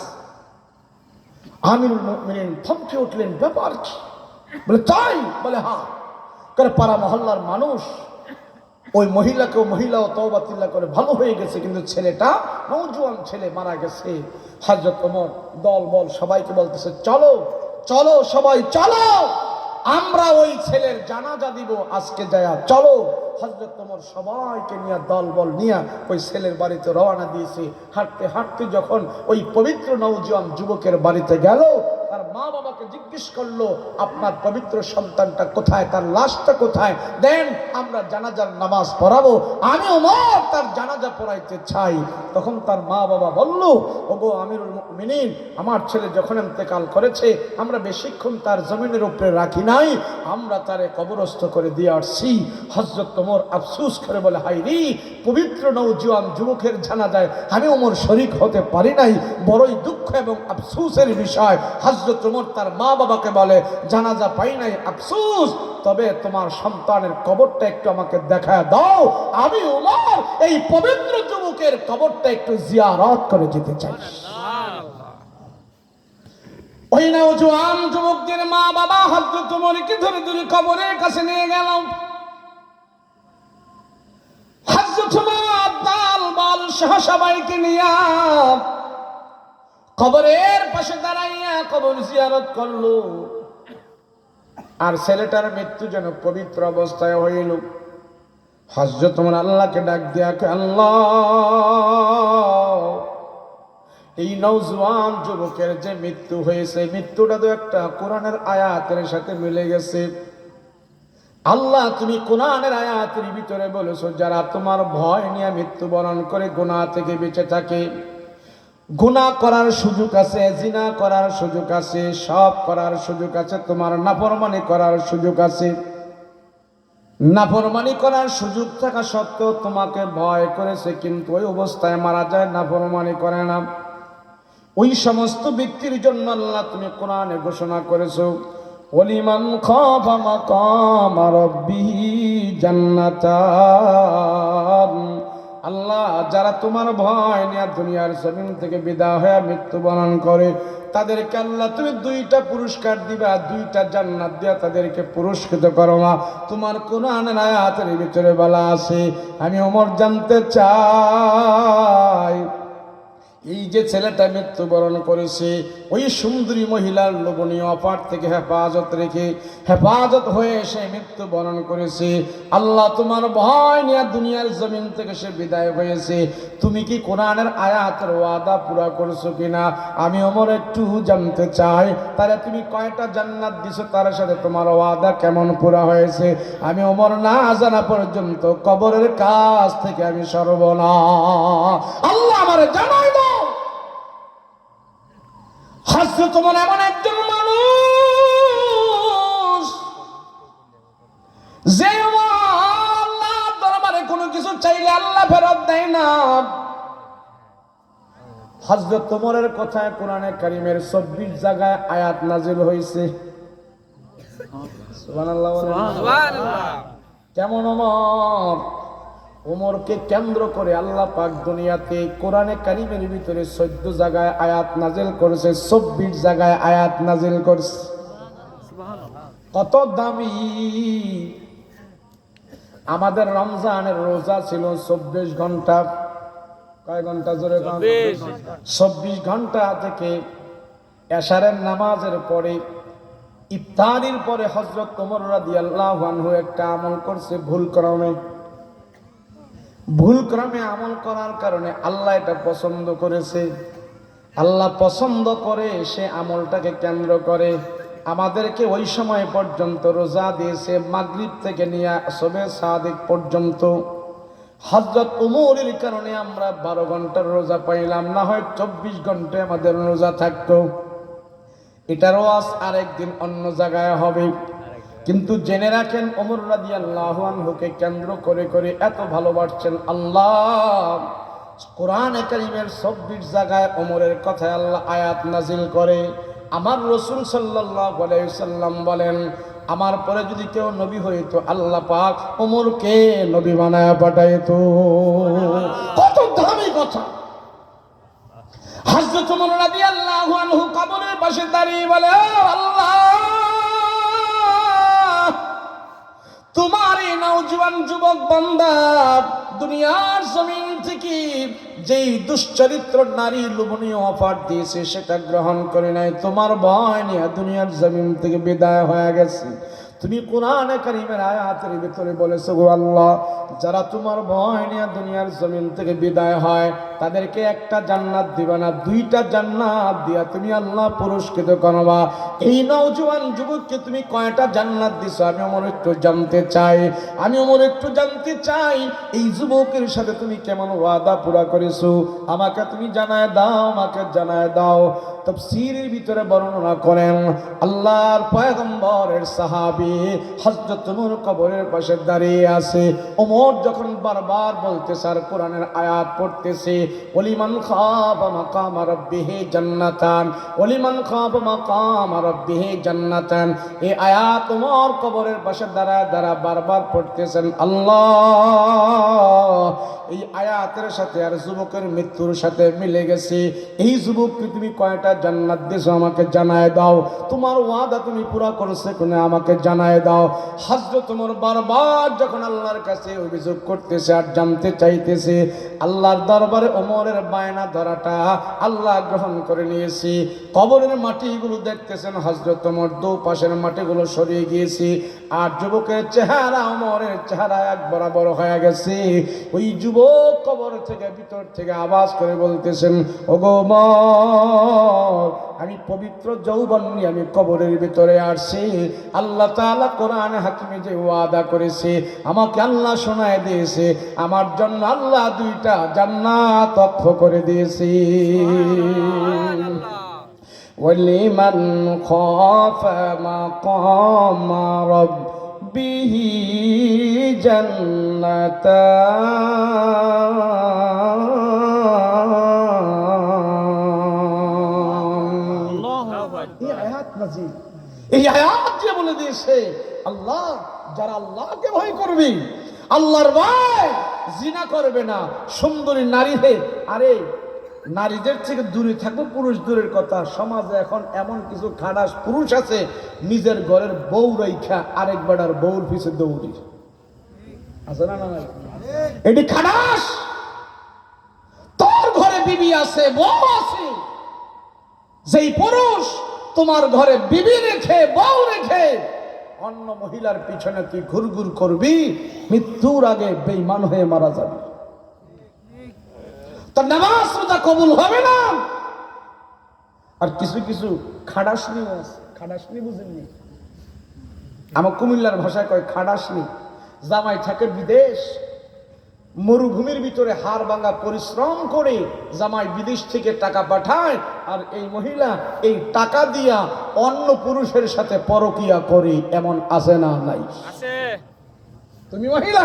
আমিরুল মুমিনিন থমকে উঠলেন, ব্যাপার কি? বলে তাই? বলে হ্যাঁ। করে পাড়া মহল্লার মানুষ ওই মহিলাও তওবাতিল্লাহ করে ভালো হয়ে গেছে, কিন্তু ছেলেটা নওজোয়ান ছেলে মারা গেছে। হযরত ওমর দল বল সবাইকে বলতেছে, চলো সবাই চলো, আমরা ওই ছেলের জানাজা দিব আজকে যায়া, চলো। হযরত ওমর সবাইকে নিয়ে দল বল নিয়ে ওই ছেলের বাড়িতে রওনা দিয়েছে। হাঁটতে যখন ওই পবিত্র নওজোয়ান যুবকের বাড়িতে গেল, তার মা বাবাকে জিজ্ঞেস করলো, আপনার পবিত্র সন্তানটা কোথায়, তার লাশটা কোথায়, দেন আমরা জানাজার নামাজ পড়াবো, আমি ওমর তার জানাজা পড়াইতে চাই। তখন তার মা বাবা বলল, ওগো আমিরুল মুমিনিন, আমার ছেলে যখন ইন্তেকাল করেছে আমরা বেশিক্ষণ তার জমিনের উপরে রাখি নাই, আমরা তারে কবরস্থ করে দিয়ে আসছি। হযরত ওমর আফসোস করে বলে, হায়রে, পবিত্র নওজোয়ান যুবকের জানাজায় আমি ওমর শরীক হতে পারি নাই, বড়ই দুঃখ এবং আফসোসের বিষয়। হযরত ওমর তার মা বাবাকে বলে, জানাজা পাই নাই আফসোস, তবে তোমার সন্তানের কবরটা একটু আমাকে দেখায় দাও, আমি ওমর এই পবিত্র যুবকের কবরটা একটু জিয়ারত করে যেতে চাই। ওই নওজোয়ান যুবকদের মা বাবা হযরত ওমরকে ধরে কবরের কাছে নিয়ে গেল। হযরত ওমর দল বল সহ সবাইকে নিয়ে কবরের পাশে দাঁড়াইয়া কবর জিয়ারত করলো। আর ছেলেটার মৃত্যু যেন পবিত্র অবস্থায় হইল। হযরত ওমর আল্লাহকে ডাক দিয়া, আল্লাহ, এই নওজোয়ান যুবকের যে মৃত্যু হয়েছে, মৃত্যুটা তো একটা কোরআনের আয়াতের সাথে মিলে গেছে। আল্লাহ, তুমি কোরআনের আয়াতের ভিতরে বলেছো, যারা তোমার ভয় নিয়ে মৃত্যুবরণ করে গুনাহ থেকে বেঁচে থাকে, গুনাহ করার সুযোগ আছে, জিনা করার সুযোগ আছে, সব করার সুযোগ আছে, তোমার নাফরমানি করার সুযোগ আছে। নাফরমানি করার সুযোগ থাকা সত্ত্বেও তোমাকে ভয় করেছে, কিন্তু ওই অবস্থায় মারা যায়, নাফরমানি করে না। ওই সমস্ত ব্যক্তির জন্য আল্লাহ তুমি কোরআনে ঘোষণা করেছো, ওলিমান খাফা মাকাম রাব্বিহি জান্নাতান। আল্লাহ, যারা তোমার ভয় নিয়ে দুনিয়ার জমিন থেকে বিদায় হয়ে মৃত্যুবরণ করে তাদেরকে আল্লাহ তুমি দুইটা পুরস্কার দিবা, দুইটা জান্নাত দিয়া তাদেরকে পুরস্কৃত করো। না তোমার কোরআনের আয়াতের ভিতরে বলা আছে, আমি ওমর জানতে চাই এই যে ছেলেটা মৃত্যুবরণ করেছে ওই সুন্দরী মহিলার লোভনীয় অফার থেকে হেফাজত হয়ে সে মৃত্যুবরণ করেছে। আল্লাহ, তোমার ভয় নিয়ে দুনিয়ার জমিন থেকে সে বিদায় হয়েছে, তুমি কি কোরআনের আয়াতের ওয়াদা পুরা করছো কিনা আমি ওমর একটু জানতে চাই। তারে তুমি কয়টা জান্নাত দিছো, তার সাথে তোমার ওয়াদা কেমন পুরা হয়েছে আমি ওমর না জানা পর্যন্ত কবরের কাছ থেকে আমি সরব না। আল্লাহ আমারে জানাই দাও। হযরত ওমর এমন একজন মানুষ যে আল্লাহর দরবারে কোনো কিছু চাইলে আল্লাহ ফেরত দেয় না। হযরত ওমরের কথায় কোরআনে কারীমের ২৪ জায়গায় আয়াত নাজিল হয়েছে। সুবহানাল্লাহ। কেমন ওমর? ওমরকে কেন্দ্র করে আল্লাহ পাক দুনিয়াতে কোরআনে কারীমের ভিতরে ১৪ জায়গায় আয়াত নাজিল করেছে, ২৪ জায়গায় আয়াত নাজিল করেছে। কত দামি! আমাদের রমজানের রোজা ছিল ২৪ ঘন্টা। কয় ঘন্টা জোরে? ২৪ ঘন্টা থেকে এশারের নামাজের পরে ইফতারির পরে হযরত ওমর রাদিয়াল্লাহু আনহু একটা আমল করছে ভুল ক্রমে আমল করার কারণে আল্লাহ এটা পছন্দ করেছে। আল্লাহ পছন্দ করে সে আমলটাকে কেন্দ্র করে আমাদেরকে ওই সময় পর্যন্ত রোজা দিয়েছে, মাগরিব থেকে নিয়ে শবে সাদিক পর্যন্ত। হযরত ওমরের কারণে আমরা 12 ঘন্টার রোজা পাইলাম, না হয় 24 ঘন্টায় আমাদের রোজা থাকতো। এটারও আজ আরেকদিন অন্য জায়গায় হবে। কিন্তু জেনে রাখেন, ওমর রাদিয়াল্লাহু আনহুকে কেন্দ্র করে করে এত ভালোবাসছেন আল্লাহ, কোরআনে কারীমের ২৪ জায়গায় ওমরের কথায় আল্লাহ আয়াত নাজিল করে। আমার রাসূল সাল্লাল্লাহু আলাইহি সাল্লাম বলেন, আমার পরে যদি কেউ নবী হইতো আল্লাহ পাক ওমরকে নবী বানায়া পাঠাইতো। কত দামি কথা! হযরত ওমর রাদিয়াল্লাহু আনহু কবরের পাশে দাঁড়িয়ে বলে, আল্লাহ, তোমার এই নওজোয়ান যুবক বান্দা দুনিয়ার জমিন থেকে যেই দুশ্চরিত্র নারী লোভনীয় অফার দিয়েছে সেটা গ্রহণ করে নাই, তোমার ভয় নিয়ে দুনিয়ার জমিন থেকে বিদায় হয়ে গেছে। তুমি কোরআনে কারীমের আয়াতের ভিতরে বলেছো, গো আল্লাহ, যারা তোমার ভয় নিয়ে দুনিয়ার জমিন থেকে বিদায় হয় তাদেরকে একটা জান্নাত দিবা না, দুইটা জান্নাত দিয়া তুমি আল্লাহ পুরস্কৃত করবা। এই নওজোয়ান যুবককে তুমি কয়টা জান্নাত দিছো আমি ওমর একটু জানতে চাই। এই যুবকের সাথে তুমি কেমন ওয়াদা পুরা করেছো আমাকে তুমি জানায় দাও। তাফসীরের ভিতরে বর্ণনা করেন, আল্লাহর পয়গম্বরের সাহাবী হযরত ওমর কবরের পাশে দাঁড়িয়ে আছে। ওমর যখন বারবার বলতেছে আর কোরআনের আয়াত পড়তেছে, ওলিমান খাফা মাকাম রাব্বিহি জান্নাতান, ওলিমান খাফা মাকাম রাব্বিহি জান্নাতান, এই আয়াত ওমর কবরের পাশে দাঁড়া বারবার পড়তেছেন। আল্লাহ, এই আয়াতের সাথে আর যুবকের মৃত্যুর সাথে মিলে গেছে। এই যুবককে তুমি কয়টা জান্নাত দিছো আমাকে জানায় দাও, তোমার ওয়াদা তুমি পুরা করছো কিনা আমাকে জানায় দাও। হযরত ওমর বারবার যখন আল্লাহর কাছে অভিযোগ করতেছে আর জানতে চাইতেছে, আল্লাহর দরবারে ওমরের বায়না ধরাটা আল্লাহ গ্রহণ করে নিয়েছে। কবরের মাটিগুলো দেখতেছেন, হযরত ওমর দু পাশের মাটিগুলো সরিয়ে গিয়েছে আর যুবকের চেহারা ওমরের চেহারা এক বরাবর হয়ে গেছে। ওই যুবক কবর থেকে ভিতর থেকে আওয়াজ করে বলতেছেন, ওগো ওমর, আমি পবিত্র যৌবন নিয়ে আমি কবরের ভিতরে আসছি। আল্লাহ তাআলা কোরআনে হাকিমে যে ওয়াদা করেছে আমাকে আল্লাহ শোনায় দিয়েছে, আমার জন্য আল্লাহ দুইটা জান্নাত ওয়াক্ফ করে দিয়েছে। ওয়ালিমান খাফা মাকাম রাব্বিহি জান্নাতান। এই আয়াত নাযিল এই আয়াত যে বলে দিয়েছে আল্লাহ, যারা আল্লাহকে ভয় করবি, আল্লাহর ভয়, জিনা করবে না, সুন্দরী নারী হে। আরে নারীদের থেকে দূরে থাকবো, পুরুষ দূরের কথা, সমাজে এখন এমন কিছু খারাস পুরুষ আছে নিজের ঘরের বউ রেখা আরেক বেড়ার বউর পিছে দৌড়ি আছে না? না এটি খারাস। তোর ঘরে বিবি আছে, বউ আছে, যেই পুরুষ তোমার ঘরে বিবি রেখে বউ রেখে অন্য মহিলার পিছনে তুই ঘুরঘুর করবি, মৃত্যুর আগে বেঈমান হয়ে মারা যাবে, তোর নামাজ রোজা কবুল হবে না। আর কিছু কিছু খাডাসনি আছে, খাডাসনি বুঝেননি? আমার কুমিল্লার ভাষায় কয় খাডাসনি। জামাই থাকে বিদেশ, মরুভূমির ভিতরে হাড় ভাঙা পরিশ্রম করে জামাই বিদেশ থেকে টাকা পাঠায়, আর এই মহিলা এই টাকা দিয়া অন্য পুরুষের সাথে পরকিয়া করে। এমন আছে না? নাই? আছে। তুমি মহিলা,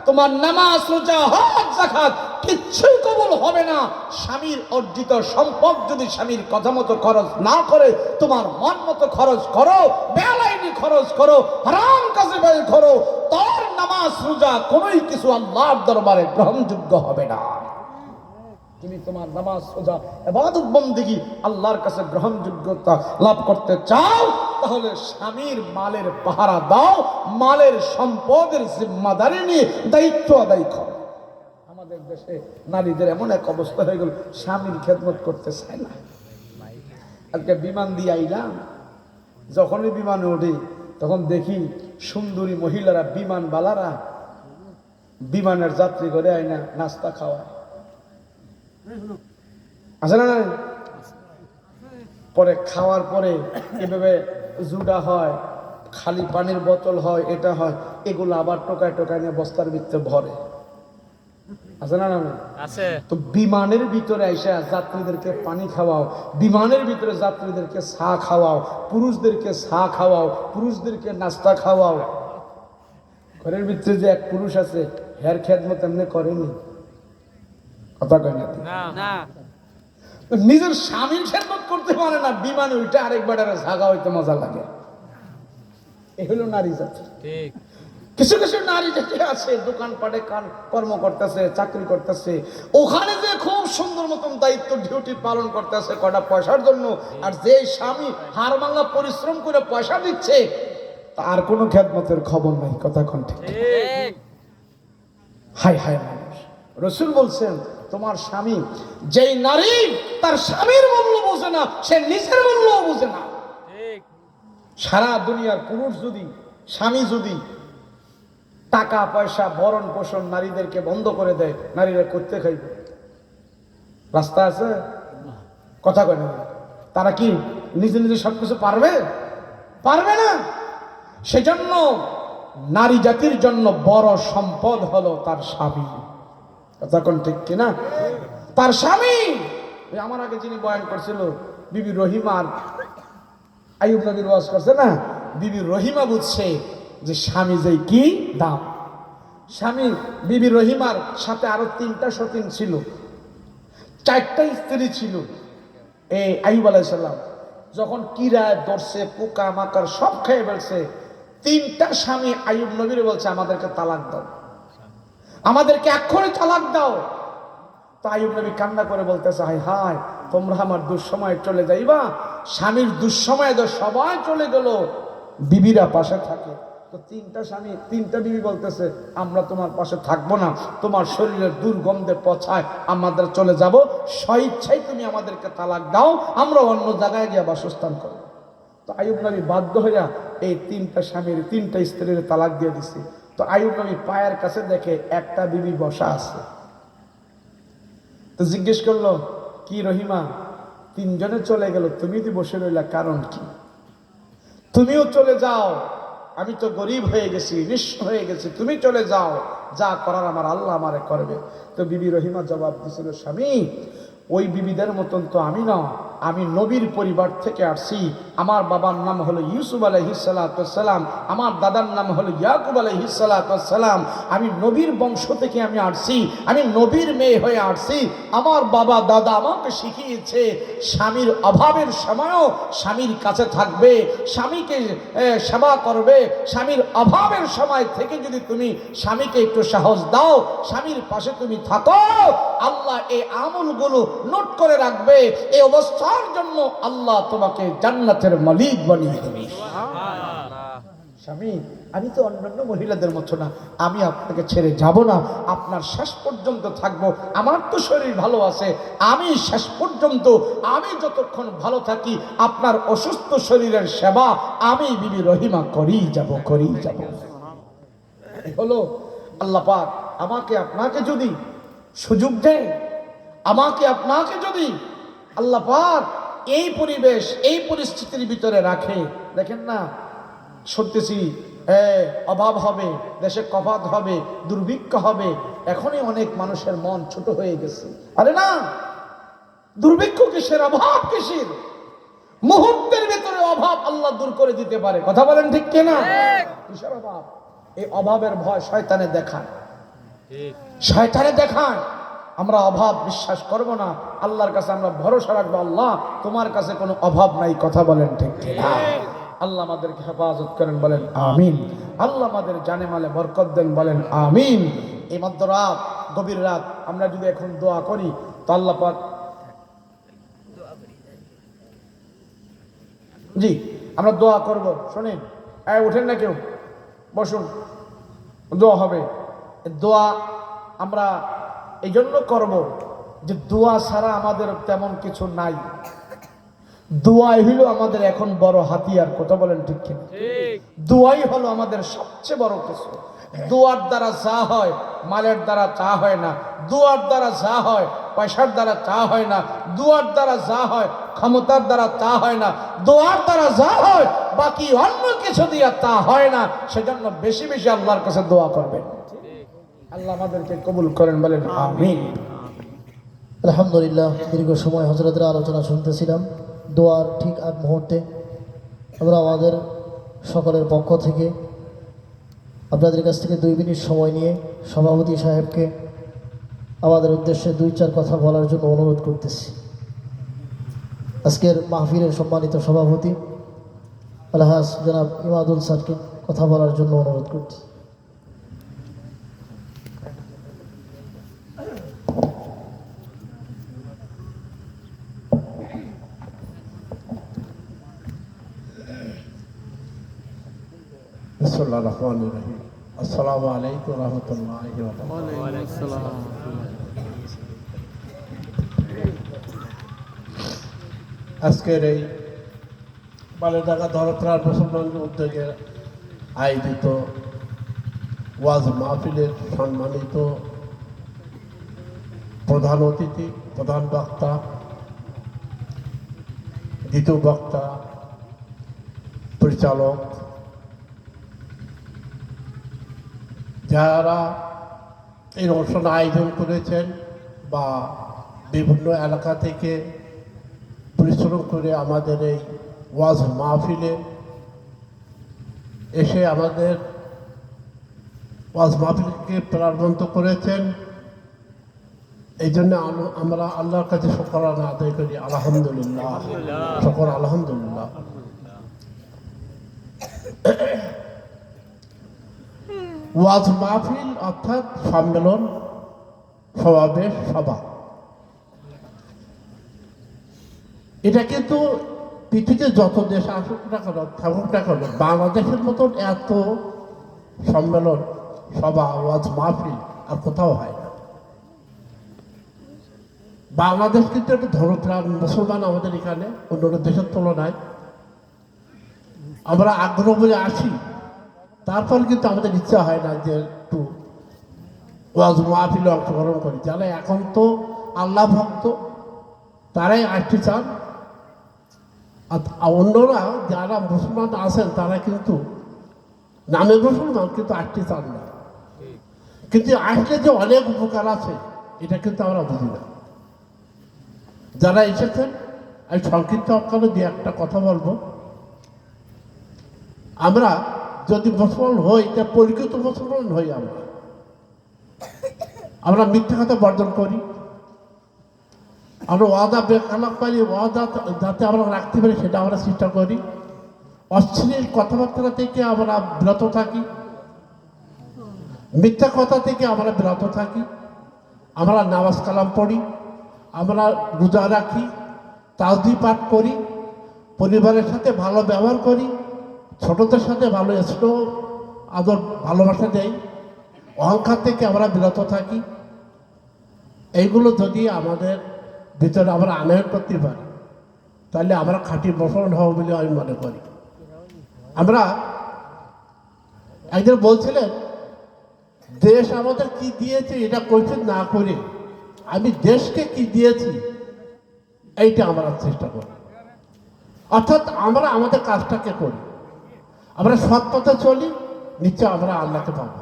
তোমার নামাজ রোজা হজ যাকাত কিচ্ছুই কবুল হবে না। স্বামীর অর্জিত সম্পদ যদি স্বামীর কথা মতো খরচ না করে, তোমার মন মতো খরচ করো, বেআইনি খরচ করো, হারাম কাজে ব্যয় করো, তোর নামাজ রোজা কোনোই কিছু আল্লাহর দরবারে গ্রহণযোগ্য হবে না। তুমি তোমার নামাজ রোজা ইবাদত বন্দেগী আল্লাহর কাছে গ্রহণযোগ্যতা লাভ করতে চাও, তাহলে স্বামীর মালের পাহারা দাও, মালের সম্পদের জিম্মাদারি নিয়ে দায়িত্ব আদায় করো। আমাদের দেশে নারীদের এমন এক অবস্থা হয়ে গেল, স্বামীর খেদমত করতে চায় না। আজকে বিমান দিয়ে আইলাম, যখনই বিমানে উঠি তখন দেখি সুন্দরী মহিলারা, বিমানবালারা বিমানের যাত্রী করে আইনা নাস্তা খাওয়ায়, আছে না? পরে খাওয়ার পরে এভাবে জুডা হয়, খালি পানির বোতল হয়, এটা হয়, এগুলো আবার টোকায় টোকায় নিয়ে বস্তার ভিতরে ভরে, আছে না? না আছে। তো বিমানের ভিতরে এসে যাত্রীদেরকে পানি খাওয়াও, বিমানের ভিতরে যাত্রীদেরকে চা খাওয়াও, পুরুষদেরকে চা খাওয়াও, পুরুষদেরকে নাস্তা খাওয়াও। ঘরের ভিতরে যে এক পুরুষ আছে, হের খেদমত এমনি করেনি, কথা কয় না? না। নিজের স্বামীর খেদমত করতে পারে না, বিমানে ওইটা আরেকবার ঝাগা হইতে মজা লাগে। এ হলো নারী জাতি। ঠিক। কিছু কিছু নারী জাতি আছে দোকানপাটে কর্ম করতেছে, চাকরি করতেছে, ওখানে যে খুব সুন্দর মতন দায়িত্ব ডিউটি পালন করতেছে কটা পয়সার জন্য, আর যে স্বামী হাড় ভাঙা পরিশ্রম করে পয়সা দিচ্ছে তার কোনো খেদমতের খবর নাই, কথা কোন ঠিক? ঠিক। হায় হায় মানুষ। রসুল বলছেন, তোমার স্বামী, যেই নারী তার স্বামীর মূল্য বোঝে না, সে নিজের মূল্যও বোঝে না। ঠিক। সারা দুনিয়ার পুরুষ যদি, স্বামী যদি টাকা পয়সা ভরণ পোষণ নারীদেরকে বন্ধ করে দেয়, নারীরা করতে খাইবে? রাস্তা আছে? কথা কয় না। তারা কি নিজে নিজে সবকিছু পারবে? পারবে না। সেজন্য নারী জাতির জন্য বড় সম্পদ হলো তার স্বামী, কথা কোন ঠিক কিনা? তার স্বামী। আমার আগে যিনি বয়ান করছিল, বিবি রহিমার আইয়ুব নবীর ওয়াজ করছে না, বিবি রহিমা বুঝছে যে স্বামী যে কি দাম। স্বামী, বিবি রহিমার সাথে আরো 3টা সতীন ছিল, 4টা স্ত্রী ছিল। এই আইয়ুব আলাইহিস সালাম যখন কিরায় ধরছে, পোকা মাকড় সব খেয়ে ফেলছে, 3টা স্বামী আইয়ুব নবীর বলছে, আমাদেরকে তালাক দাও, আমাদেরকে এক্ষুনি তালাক দাও। তো আইয়ুব নবী কান্না করে বলতেছে, হায় হায়, তোমরা আমার দুঃসময় চলে যাইবা। স্বামীর দুঃসময় তো সবাই চলে গেল, বিবিরা পাশে থাকে। তো 3টা স্বামী, 3টা বিবি বলতেছে, আমরা তোমার পাশে থাকবো না, তোমার শরীরের দুর্গন্ধে পচায় আমাদের চলে যাব, স্বইচ্ছাই তুমি আমাদেরকে তালাক দাও, আমরা অন্য জায়গায় গিয়ে বাসস্থান করবো। তো আইয়ুব নবী বাধ্য হইয়া এই 3টা স্বামীর 3টা স্ত্রীর তালাক দিয়ে দিছে। তো আইয়ুব নবী পায়ের কাছে দেখে একটা বিবি বসা আছে। তো জিজ্ঞেস করলো, কি রহিমা, 3 জনে চলে গেল, তুমি তো বসে রইলা, কারণ কি? তুমিও চলে যাও, আমি তো গরিব হয়ে গেছি, নিঃস্ব হয়ে গেছি, তুমি চলে যাও, যা করার আমার আল্লাহ আমারে করবে। তো বিবি রহিমা জবাব দিছিল, স্বামী, ওই বিবিদের মতন তো আমি না, আমি নবীর পরিবার থেকে আসছি। আমার বাবার নাম হলো ইউসুফ আলাইহিস সালাতু ওয়াস সালাম, আমার দাদার নাম হলো ইয়াকুব আলাইহিস সালাতু ওয়াস সালাম। আমি নবীর বংশ থেকে আমি আসছি, আমি নবীর মেয়ে হয়ে আসছি। আমার বাবা দাদা আমাকে শিখিয়েছে স্বামীর অভাবের সময়ও স্বামীর কাছে থাকবে, স্বামীকে সেবা করবে। স্বামীর অভাবের সময় থেকে যদি তুমি স্বামীকে একটু সাহস দাও, স্বামীর পাশে তুমি থাকো, আল্লাহ এই আমলগুলো নোট করে রাখবে। এই অবস্থার জন্য আল্লাহ তোমাকে জান্নাতের মালিক বানিয়ে দেবে। স্বামী, আমি তো অন্যান্য মহিলাদের মতো না, আমি আপনাকে ছেড়ে যাব না, আপনার শেষ পর্যন্ত থাকব। আমার তো শরীর ভালো আছে, আমি শেষ পর্যন্ত, আমি যতক্ষণ ভালো থাকি আপনার অসুস্থ শরীরের সেবা আমি বিবি রহিমা করেই যাব, করেই যাব। হলো আল্লাহ পাক আমাকে আপনাকে যদি সুযোগ দেয়, আমাকে আপনাকে যদি আল্লাহ পাক এই পরিবেশ, এই পরিস্থিতির ভিতরে রাখে, দেখেন না শুনতেছি অভাব হবে, দেশে কফাত হবে, দুর্ভিক্ষ হবে। এখনই অনেক মানুষের মন ছোট হয়ে গেছে। আরে না, দুর্ভিক্ষ কিসের, অভাব কিসের? মুহূর্তের ভিতরে অভাব আল্লাহ দূর করে দিতে পারে। কথা বলেন ঠিক কিনা? কিসের অভাব? এই অভাবের ভয় শয়তানে দেখায়, শয়তানে দেখায়। আমরা অভাব বিশ্বাস করব না, আল্লাহর কাছে আমরা ভরসা রাখবো। আল্লাহ তোমার কাছে কোনো অভাব নাই। কথা বলেন ঠিক কিনা? আল্লাহ আমাদেরকে হেফাজত করেন, বলেন আমিন। আল্লাহ আমাদের জানে মালে বরকত দেন, বলেন আমিন। এই মধ্যরাত, গভীর রাত, আমরা যদি এখন দোয়া করি তো আল্লাহ পাক, জি আমরা দোয়া করব। শোনেন, উঠেন না কেউ, বসুন, দোয়া হবে। দোয়া আমরা এই জন্য করব যে দোয়া ছাড়া আমাদের তেমন কিছু নাই। দোয়াই হইল আমাদের এখন বড় হাতিয়ার। কথা বলেন ঠিক কিনা? দোয়াই হলো আমাদের সবচেয়ে বড় কিছু। দোয়ার দ্বারা যা হয়, মালের দ্বারা চা হয় না। দোয়ার দ্বারা যা হয়, পয়সার দ্বারা চা হয় না। দোয়ার দ্বারা যা হয়, ক্ষমতার দ্বারা তা হয় না। দোয়ার দ্বারা যা হয়, বাকি অন্য কিছু দিয়ে তা হয় না। সেজন্য বেশি বেশি আল্লাহর কাছে দোয়া করবেন। আল্লাহ আমাদেরকে কবুল করেন, বলেন আমিন। আলহামদুলিল্লাহ, দীর্ঘ সময় হযরতের আলোচনা শুনতেছিলাম। দোয়ার ঠিক আগ মুহূর্তে আমরা আমাদের সকলের পক্ষ থেকে আপনাদের কাছ থেকে 2 মিনিট সময় নিয়ে সভাপতি সাহেবকে আমাদের উদ্দেশ্যে 2-4 কথা বলার জন্য অনুরোধ করতেছি। আজকের মাহফিলের সম্মানিত সভাপতি আলহাজ জনাব ইমাদুল স্যারকে কথা বলার জন্য অনুরোধ করছি। বিসমিল্লাহির রহমানির রহিম। আসসালামু আলাইকুম ওয়া রাহমাতুল্লাহি ওয়া বারাকাতুহু। ওয়ালাইকুম আসসালাম। আজকের এই বালেডাঙ্গা ধরত্রার মুসলমান উদ্যোগে আয়োজিত ওয়াজ মাহফিলের সম্মানিত প্রধান অতিথি, প্রধান বক্তা, দ্বিতীয় বক্তা, পরিচালক, যারা এই অনুষ্ঠান আয়োজন করেছেন বা বিভিন্ন এলাকা থেকে পরিশ্রম করে আমাদের এই ওয়াজ মাহফিলে এসে আমাদের ওয়াজ মাহফিলকে প্রাণবন্ত করেছেন, এই জন্য আমরা আল্লাহর কাছে শুকরানা আদায় করি। আলহামদুলিল্লাহ, শুকর আলহামদুলিল্লাহ। ওয়াজ মাহফিল অর্থাৎ সম্মেলন, সমাবেশ, সভা। এটা কিন্তু পৃথিবীতে যত দেশ আসুক না কেন, থাকুক না কেন, বাংলাদেশের মতন এত সম্মেলন, সভা, ওয়াজ মাহফিল আর কোথাও হয় না। বাংলাদেশ কিন্তু একটা ধর্মপ্রাণ মুসলমান আমাদের এখানে, অন্য দেশের তুলনায় আমরা আগ্রহ বলে আসি, তারপর কিন্তু আমাদের ইচ্ছা হয় না যে একটু ওয়াজ মাহফিলে অংশগ্রহণ করি। যারা এখন তো আল্লাহ ভক্ত তারাই আসতে চান, আর অন্যরা যারা মুসলমান আছেন তারা কিন্তু নামে মুসলমান কিন্তু আসতে চান না। কিন্তু আসলে যে অনেক উপকার আছে এটা কিন্তু আমরা বুঝি না। যারা এসেছেন আমি সংক্ষিপ্ত আকারে দিয়ে একটা কথা বলবো। আমরা যদি মুসলমান হই তা পরিচিত মুসলমান হই। আমরা মিথ্যা কথা বর্জন করি, আমরা ওয়াদা বেখালাপ পারি, ওয়াদা যাতে আমরা রাখতে পারি সেটা আমরা চেষ্টা করি। অশ্লীল কথাবার্তা থেকে আমরা বিরত থাকি, মিথ্যা কথা থেকে আমরা বিরত থাকি। আমরা নামাজ কালাম পড়ি, আমরা রোজা রাখি, তাসবিহ পাঠ করি, পরিবারের সাথে ভালো ব্যবহার করি, ছোটদের সাথে ভালো স্নেহ আদর ভালোবাসা দেই, অহংকার থেকে আমরা বিরত থাকি। এইগুলো যদি আমাদের ভিতরে আমরা আনয়ন করতে পারি তাহলে আমরা খাঁটি মুসলমান হব বলে আমি মনে করি। আমরা একজন বলছিলেন দেশ আমাদের কি দিয়েছে এটা কৈফিয়ত না করে আমি দেশকে কি দিয়েছি এইটা আমরা চেষ্টা করি। অর্থাৎ আমরা আমাদের কাজটাকে করি, আমরা সৎ পথে চলি, নিশ্চয় আমরা আল্লাহকে পাবো।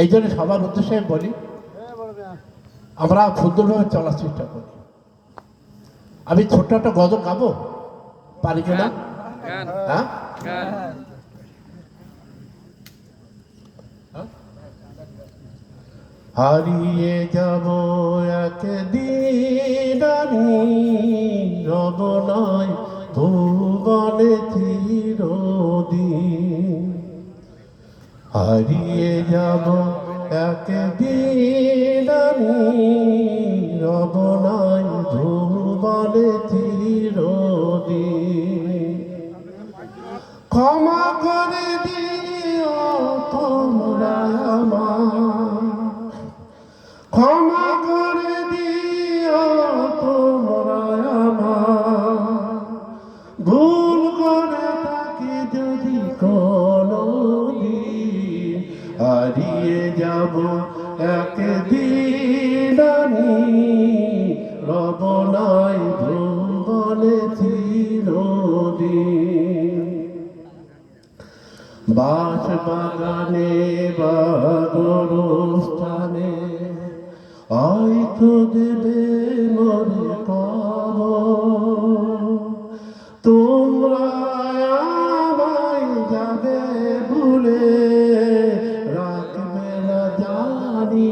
এই জন্য সবার উদ্দেশ্যে বলি আমরা সুন্দরভাবে চলার চেষ্টা করি। আমি ছোট্ট একটা গজল গাবো, পারি কিনা? হ্যাঁ, হারিয়ে যাব একদিন আমি, রব নয় ভুবনে চিরদিন। হারিয়ে যাব একদিন আমি, রব নয় ভুবনে চিরদিন। ক্ষমা করে দিও তোমরা আমার, ক্ষমা করে দিও তোমরা আমার, ভুল করে থাকি যদি কোনদিন। হারিয়ে যাব একদিন আমি, রব নাই ভুবনে চিরদিন। বাঁশ বাগানে বা গোরস্থানে হয়তো দেবে মরে কবর। তোমরা আমায় যাবে ভুলে, রাখবে না জানি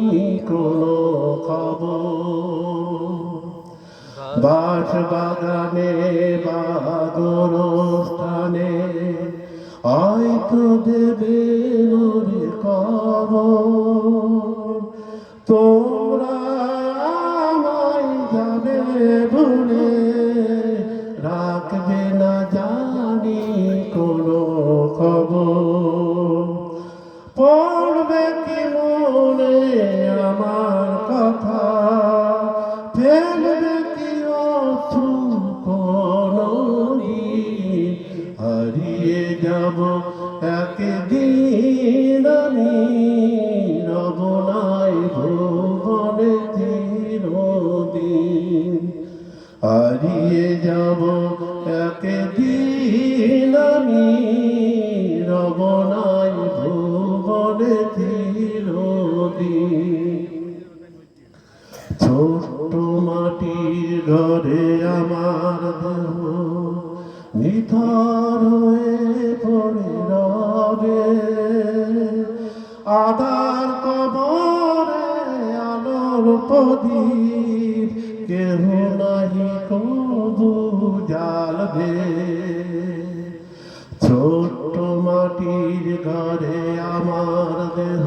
কোনো খবর। বাঁশ বাগানে বা গোরস্থানে হয়তো দেবে মরে কবর। তোমরা আমায় যাবে ভুলে, রাখবে না জানি কোনো খবর। পড়বে কি মনে আমার কথা, ফেলবে কি অশ্রু কোনদিন। হারিয়ে যাব একদিন আমি, রব নাই ভুবনে চিরদিন। হারিয়ে যাব একদিন আমি, রব নাই ভুবনে চিরদিন। ছোট্ট মাটির ঘরে আমার দেহ নিথর হয়ে পড়ে রবে, আধার কবরে আলোর প্রদীপ কেহ নাহি কবু জ্বালবে। ছোট্ট মাটির ঘরে আমার দেহ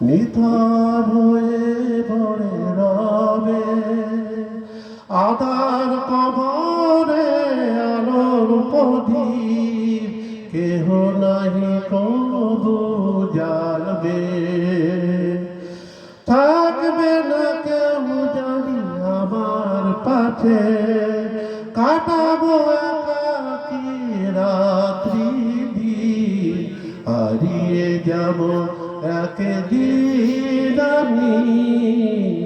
নিথর হয়ে পড়ে রবে, আধার কবরে আলোর প্রদীপ কেহ নাহি কবু জ্বালবে। থাকবে না কেউ জানি আমার পাশে, কাটাবো একাকী রাত্রি দিন। হারিয়ে যাব একদিন আমি,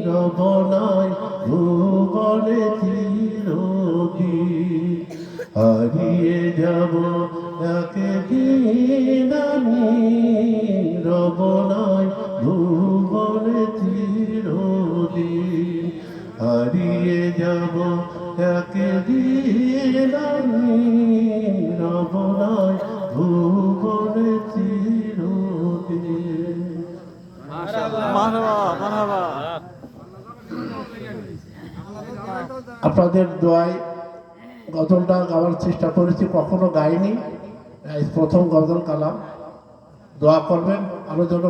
রব নাই ভুবনে চিরদিন। হারিয়ে যাব একদিন আমি, রব নাই ভুবনে চিরদিন। হারিয়ে যাব একদিন আমি রবনায় ভুবনে চিরদিন। মারহাবা মারহাবা। আপনাদের দোয়ায় গজলটা গাওয়ার চেষ্টা করেছি, কখনো গাইনি, এই প্রথম গজল কালাম। দোয়া করবেন আরও যেন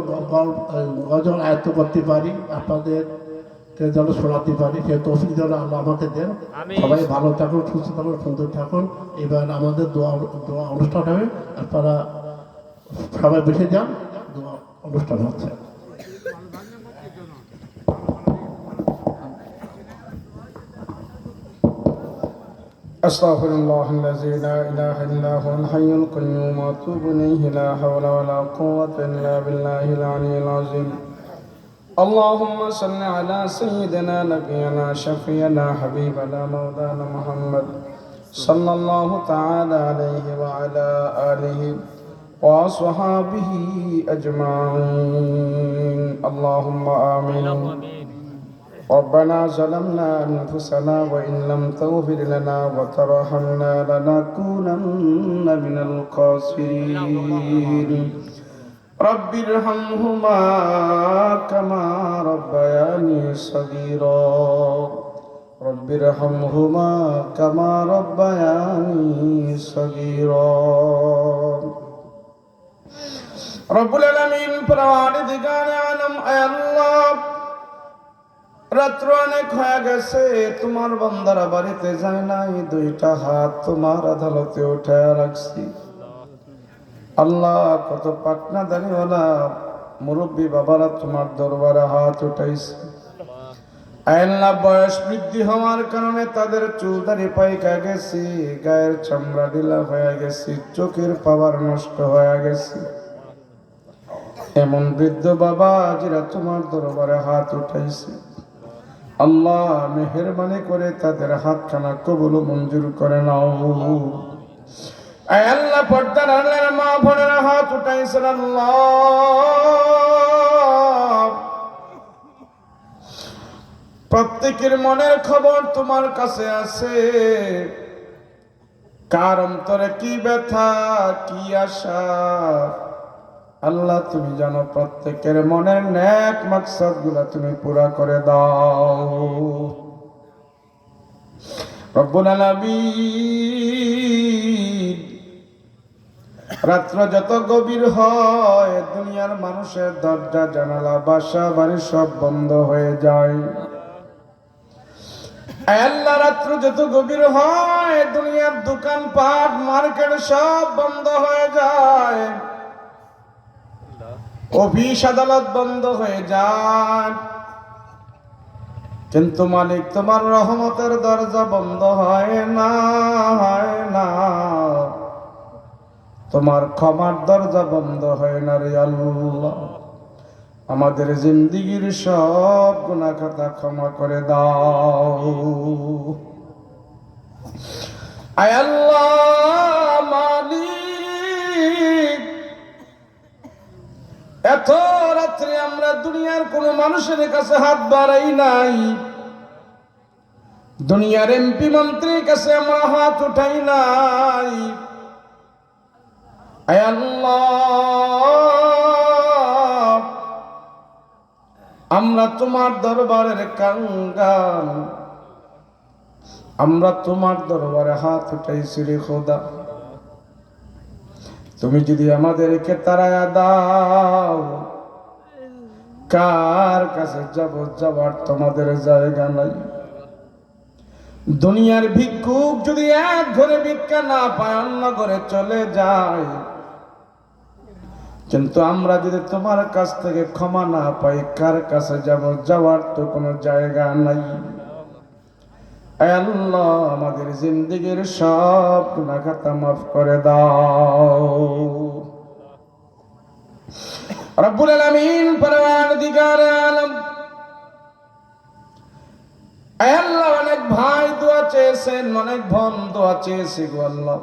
গজল আয়ত্ত করতে পারি, আপনাদেরকে যেন শোনাতে পারি, সে তৌফিক যেন আল্লাহ আমাকে দেন। সবাই ভালো থাকুন, সুস্থ থাকুন, সুন্দর থাকুন। এবার আমাদের দোয়া দোয়া অনুষ্ঠান হবে, আপনারা সবাই বসে যান, দোয়া অনুষ্ঠান হচ্ছে। أستغفر الله الذي لا إله إلا هو الحي القيوم وأتوب إليه لا حول ولا قوة إلا بالله العلي العظيم اللهم صل على سيدنا نبينا شفينا حبيبنا مولانا محمد صلى الله تعالى عليه وعلى آله وصحابه أجمعين اللهم آمين ربنا ظلمنا أنفسنا وإن لم تغفر لنا وترحمنا لنكونن من الخاسرين رب ارحمهما كما ربياني صغيرا رب ارحمهما كما ربياني صغيرا رب العالمين পরওয়ারদিগার আলম আল্লাহ রাত্র অনেক হয়ে গেছে, তোমার বান্দারা বাড়িতে যায় নাই, দুইটা হাত তোমার আদালতে উঠে রাখছি। আল্লাহ কত পাটনা দাঁড়িয়েওয়ালা মুরব্বী বাবারা তোমার দরবারে হাত উঠাইছে। আল্লাহ বয়স বৃদ্ধি হওয়ার কারণে তাদের চুল দাড়ি পাইকা গেছে, গায়ের চামড়া ঢিলা হয়ে গেছে, চোখের পাওয়ার নষ্ট হয়ে গেছে। এমন বৃদ্ধ বাবা যারা তোমার দরবারে হাত উঠাইছে, আল্লাহ মেহেরবানি করে তাদের হাতখানা কবুল মঞ্জুর করে নাও। আল্লাহ পর্দার আড়ালের মা বোনেরা হাত উঠাইছেন, আল্লাহ প্রত্যেকের মনের খবর তোমার কাছে আছে, কার অন্তরে কি ব্যথা কি আশা আল্লাহ তুমি জানো। প্রত্যেকের মনের নেক মাকসাদ গুলা তুমি পুরা করে দাও রব্বুল আলামিন। রাত্র যত গভীর হয় দুনিয়ার মানুষের দরজা জানালা বাসা বাড়ি সব বন্ধ হয়ে যায়। আল্লাহ রাত্র যত গভীর হয় দুনিয়ার দোকানপাট মার্কেট সব বন্ধ হয়ে যায়, অফিস আদালত বন্ধ হয়ে যায়, কিন্তু মালিক তোমার রহমতের দরজা বন্ধ হয় না, হয় না। তোমার ক্ষমার দরজা বন্ধ হয় না রে আল্লাহ। আমাদের জিন্দেগীর সব গুনাহ খাতা ক্ষমা করে দাও। আয় আল্লাহ মালিক, এত রাত্রে আমরা দুনিয়ার কোন মানুষের কাছে হাত বাড়াই নাই, দুনিয়ার এমপি মন্ত্রীর কাছে আমরা হাত উঠাই নাই। আয় আল্লাহ, আমরা তোমার দরবারের কাঙ্গাল, আমরা তোমার দরবারে হাত উঠাইছি রে খোদা। তুমি যদি আমাদেরকে তাড়ায়া দাও, কার কাছে যাবার তোমাদের জায়গা নাই। দুনিয়ার ভিক্ষুক যদি এক ঘরে ভিক্ষা না পায় অন্য ঘরে চলে যায়, কিন্তু আমরা যদি তোমার কাছ থেকে ক্ষমা না পাই কার কাছে যাওয়ার তো কোনো জায়গা নাই। আল্লাহ আমাদের জিন্দেগীর সব গুনাহ খাতা মাফ করে দাও রব্বুল আলামিন। পরওয়ারদিগার আলম আল্লাহ অনেক ভাই দোয়া চেয়েছেন, অনেক বোন দোয়া চেয়েছে গো আল্লাহ।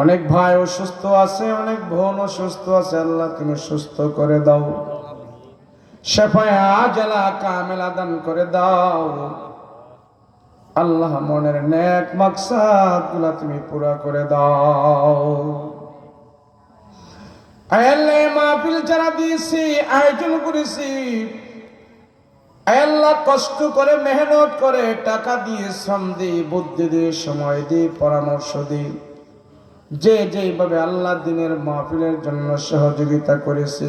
অনেক ভাই অসুস্থ আছে, অনেক বোন অসুস্থ আছে, আল্লাহ তুমি সুস্থ করে দাও, শেফায়ে আজলা কামেলা দান করে দাও। আল্লাহ মনের নেক মাকসাদ গুলা তুমি পুরা করে দাও। আয় আল্লাহ মাহফিল যারা দিয়েছি, আয়োজন করেছি, আয় আল্লাহ কষ্ট করে মেহনত করে টাকা দিয়ে, শ্রম দিয়ে, বুদ্ধি দিয়ে, সময় দিয়ে, পরামর্শ দিয়ে যে যেভাবে আল্লাহ দিনের মাহফিলের জন্য সহযোগিতা করেছে,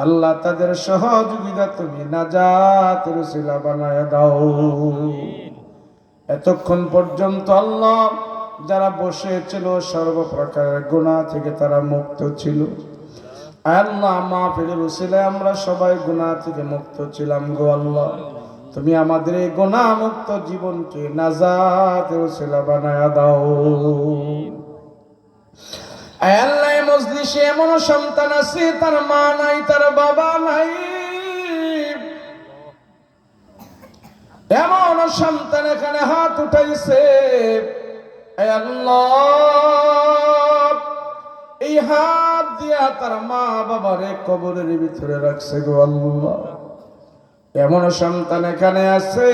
আল্লাহ তাদের সহযোগিতা তুমি নাজাতের উসিলা বানায় দাও। এতক্ষণ পর্যন্ত আল্লাহ যারা বসেছিল সর্বপ্রকারের গুনাহ থেকে তারা মুক্ত ছিল। আল্লাহ মাহফিলের উসিলায় আমরা সবাই গুনাহ থেকে মুক্ত ছিলাম গো আল্লাহ। তুমি আমাদের এই গুনাহ মুক্ত জীবনকে নাজাতের উসিলা বানায় দাও। আয় আল্লাহ মজলিসে এমন সন্তান আছে তার মা নাই, তার বাবা নাই, এমন সন্তান এখানে হাত উঠাইছে। আয় আল্লাহ এই হাত দিয়া তার মা বাবারে কবরের ভিতরে রাখছে গো আল্লাহ। এমন সন্তান এখানে আছে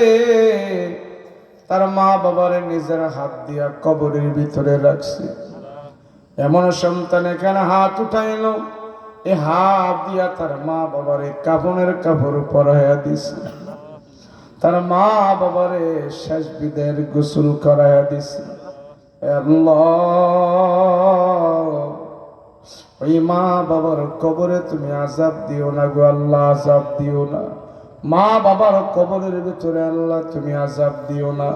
তার মা বাবারে নিজের হাত দিয়া কবরের ভিতরে রাখছে। এমন সন্তান এখানে হাত উঠাইল, এ হাত দিয়া তার মা বাবারে কাফনের কাপড় পরাইয়া দিছে, তার মা বাবারে শেষ বিদায়ের গোসল করাইয়া দিছে। আল্লাহ ওই মা বাবার কবরে তুমি আযাব দিও না গো আল্লাহ, আযাব দিও না। মা বাবার কবরের ভিতরে আল্লাহ তুমি আযাব দিও না।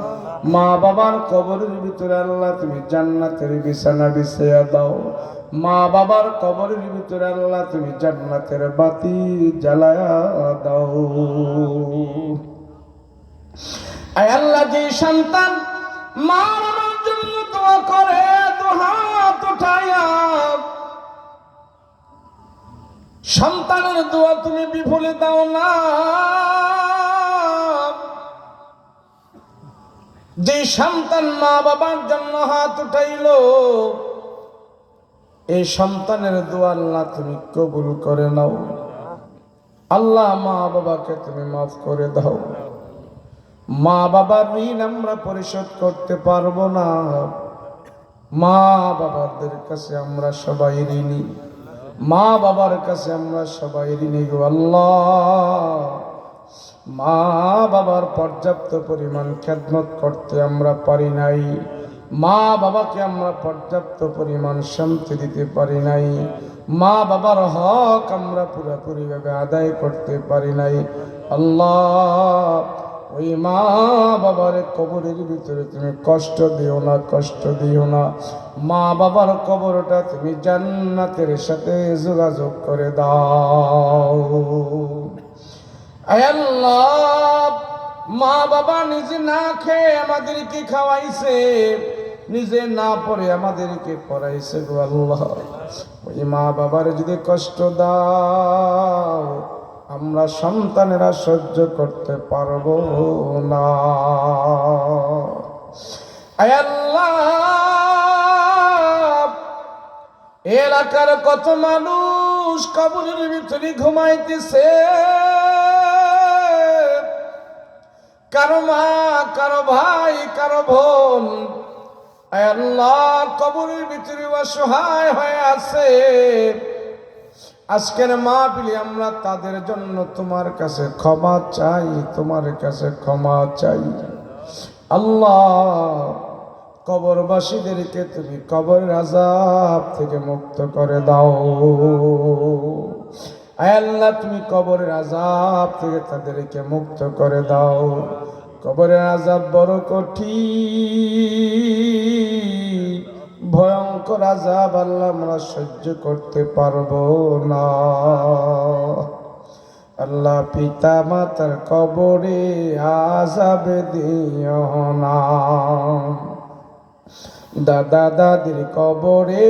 মা বাবার কবরের ভিতরে আল্লাহ তুমি জান্নাতের বিছানা বিছাইয়া দাও। মা বাবার কবরের ভিতরে আল্লাহ তুমি জান্নাতের বাতি জ্বালায়া দাও। আয় আল্লাহ যে সন্তান মা বাবার জন্য দোয়া করে দুহাত উঠায়া, সন্তানের দোয়া তুমি বিফলে দাও না। যে সন্তান মা বাবার জন্য হাত উঠাইল, এই সন্তানের দোয়া আল্লাহ তুমি কবুল করে নাও। আল্লাহ মা বাবাকে তুমি মাফ করে দাও। মা বাবার ঋণ আমরা পরিশোধ করতে পারবো না। মা বাবাদের কাছে আমরা সবাই ঋণী, মা বাবার কাছে আমরা সবাই ঋণী গো আল্লাহ। মা বাবার পর্যাপ্ত পরিমাণ খেদমত করতে আমরা পারি নাই, মা বাবাকে আমরা পর্যাপ্ত পরিমাণ শান্তি দিতে পারি নাই, মা বাবার হক আমরা পুরোপুরিভাবে আদায় করতে পারি নাই। আল্লাহ ওই মা বাবার কবরের ভিতরে তুমি কষ্ট দিও না, কষ্ট দিও না। মা বাবার কবরটা তুমি জান্নাতের সাথে যোগাযোগ করে দাও। আয় আল্লাহ মা বাবা নিজে না খেয়ে আমাদেরকে খাওয়াইছে, নিজে না পড়ে আমাদেরকে পড়াইছে গো আল্লাহ। ওই মা বাবার যদি কষ্ট দাও আমরা সন্তানেরা সহ্য করতে পারবো না। আয় আল্লাহ এলাকার কত মানুষ কবরের ভিতরে ঘুমাইতেছে, কারো মা, কারো ভাই, কারো বোন আয় আল্লাহ কবরের ভিতরে অসহায় হয়ে আছে। আজকের মাহফিলে আমরা তাদের জন্য তোমার কাছে ক্ষমা চাই, তোমার কাছে ক্ষমা চাই। আল্লাহ কবরবাসীদেরকে তুমি কবরের আযাব থেকে মুক্ত করে দাও। আয় আল্লাহ তুমি কবরের আযাব থেকে তাদেরকে মুক্ত করে দাও। কবরের আযাব বড় কঠিন, ভয়ঙ্কর আযাব আল্লাহ আমরা সহ্য করতে পারবো না। আল্লাহ পিতা মাতার কবরে আযাব দিও না, দাদা দাদির কবরে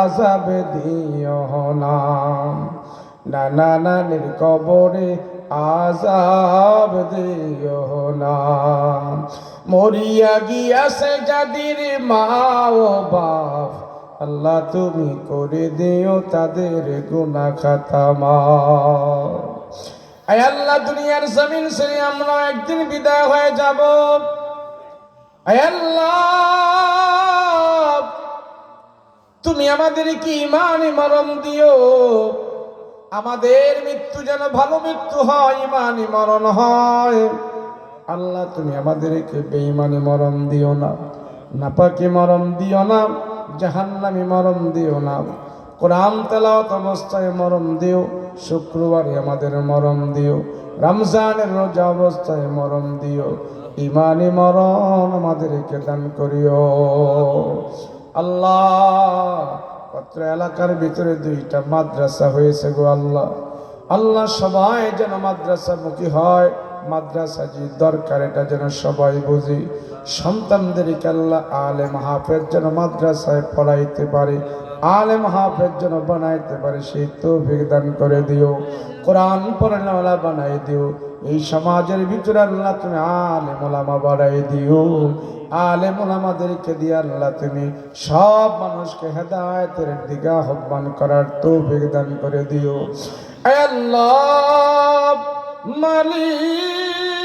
আযাব দিও না, নানা নানির কবরে আযাব দিও না। মরিয়া গিয়াছে যাদের মা ও বাপ আল্লাহ তুমি করে দিও তাদের গুনাহ খাতা মাফ। আয় আল্লাহ দুনিয়ার জমিন ছেড়ে আমরা একদিন বিদায় হয়ে যাব। আয় আল্লাহ, তুমি আমাদেরকে ইমানে মরণ দিও, আমাদের মৃত্যু যেন ভালো মৃত্যু হয়, ইমানি মরণ হয়। আল্লাহ, তুমি আমাদেরকে বেঈমানি মরণ দিও না, নাপাকি মরণ দিও না, জাহান্নামী মরণ দিও না। কোরআন তেলাওয়াত অবস্থায় মরণ দিও, শুক্রবারে আমাদের মরণ দিও, রমজানের রোজা অবস্থায় মরণ দিও, ইমানি মরণ আমাদেরকে দান করিও। আল্লাহ, পত্র এলাকার ভিতরে 2টা মাদ্রাসা হয়েছে গো আল্লাহ। আল্লাহ, সবাই যেন মাদ্রাসামুখী হয়, মাদ্রাসা যে দরকার এটা যেন সবাই বুঝি। সন্তানদেরকে আল্লাহ আলেম হাফেজ যেন মাদ্রাসায় পড়াইতে পারে, আলেম হাফেজ যেন বানাইতে পারে, সেই তৌফিক দান করে দিও। কোরআন পড়ানোওয়ালা বানাই দিও। এই সমাজের ভিতরে আল্লাহ তুমি আলেম ওলামা বাড়াই দিও। আলেম ওলামাদেরকে দিয়ে আল্লাহ তুমি সব মানুষকে হেদায়েতের দিকে আহ্বান করার তৌফিক দান করে দিও। আয় আল্লাহ মালিক,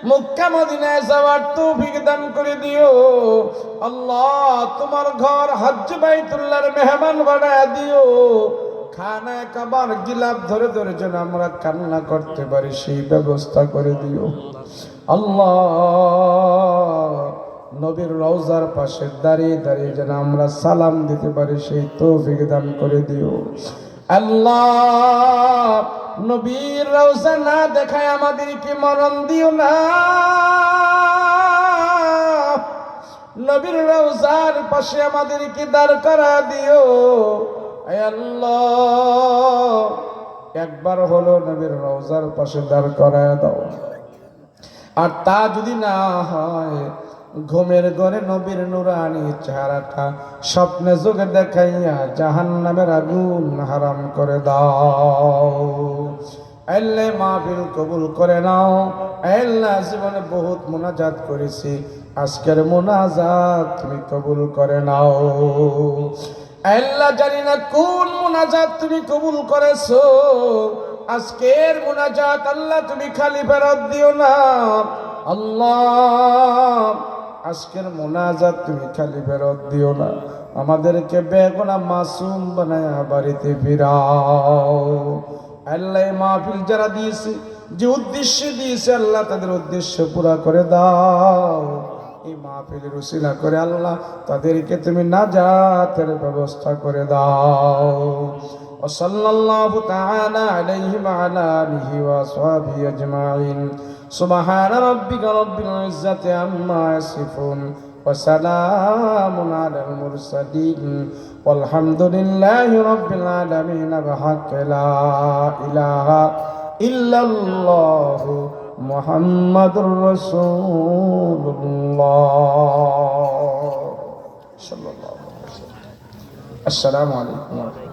মক্কা মদিনায় যাওয়ার তৌফিক দান করে দিও। আল্লাহ, তোমার ঘর হজ্জ বাইতুল্লাহর মেহমান বানায় দিও। খানা কাবার গিলাপ ধরে ধরে যেন আমরা কান্না করতে পারি, সেই ব্যবস্থা করে দিও। আল্লাহ, নবীর রওজার পাশে দাঁড়িয়ে দাঁড়িয়ে যেন আমরা সালাম দিতে পারি, সেই তৌফিক দান করে দিও। আল্লাহ, নবীর রওজা না দেখায় আমাদেরকে মরণ দিও না। নবীর রওজার পাশে আমাদেরকে দাঁড় করা দিও। আয় আল্লাহ, একবার হলো নবীর রওজার পাশে দাঁড় করায় দাও। আর তা যদি না হয়, ঘুমের ঘরে নবীর নুরানি চেহারাটা স্বপ্নে যোগে দেখাইয়া জাহান্নামের আগুন হারাম করে দাও। আল্লাহ, মাহফিল কবুল করে নাও। আল্লাহ, জীবনে বহুত মুনাজাত করেছি, আজকের মুনাজাত তুমি কবুল করে নাও। আল্লাহ, জানি না কোন মুনাজাত তুমি কবুল করেছো, আজকের মুনাজাত আল্লাহ তুমি খালি ফেরত দিও না। আল্লাহ, আজকের মুনাজাত তুমি খালি ফেরত দিও না। আমাদেরকে বেগুনা মাসুম বানায়া বাড়িতে ফিরাও। আল্লাহ, মাহফিল যারা দিয়েছে, যে উদ্দেশ্যে দিয়েছে, আল্লাহ তাদের উদ্দেশ্য পুরা করে দাও। এই মাহফিলের উসিলা করে আল্লাহ তাদেরকে তুমি নাজাতের ব্যবস্থা করে দাও। ওয়াসাল্লাল্লাহু তাআলা আলাইহি ওয়া আলা আলিহি ওয়া আসহাবিহি আজমাইন। সুবহান রাব্বিকা রাব্বিল ইজ্জাতি আম্মা ইয়াসিফুন ওয়া সালামুন আলাল মুরসালিন ওয়ালহামদুলিল্লাহি রাব্বিল আলামিন। বিহাক্কি লা ইলাহা ইল্লাল্লাহু মুহাম্মাদুর রাসূলুল্লাহ সাল্লাল্লাহু আলাইহি ওয়াসাল্লাম। আসসালামু আলাইকুম।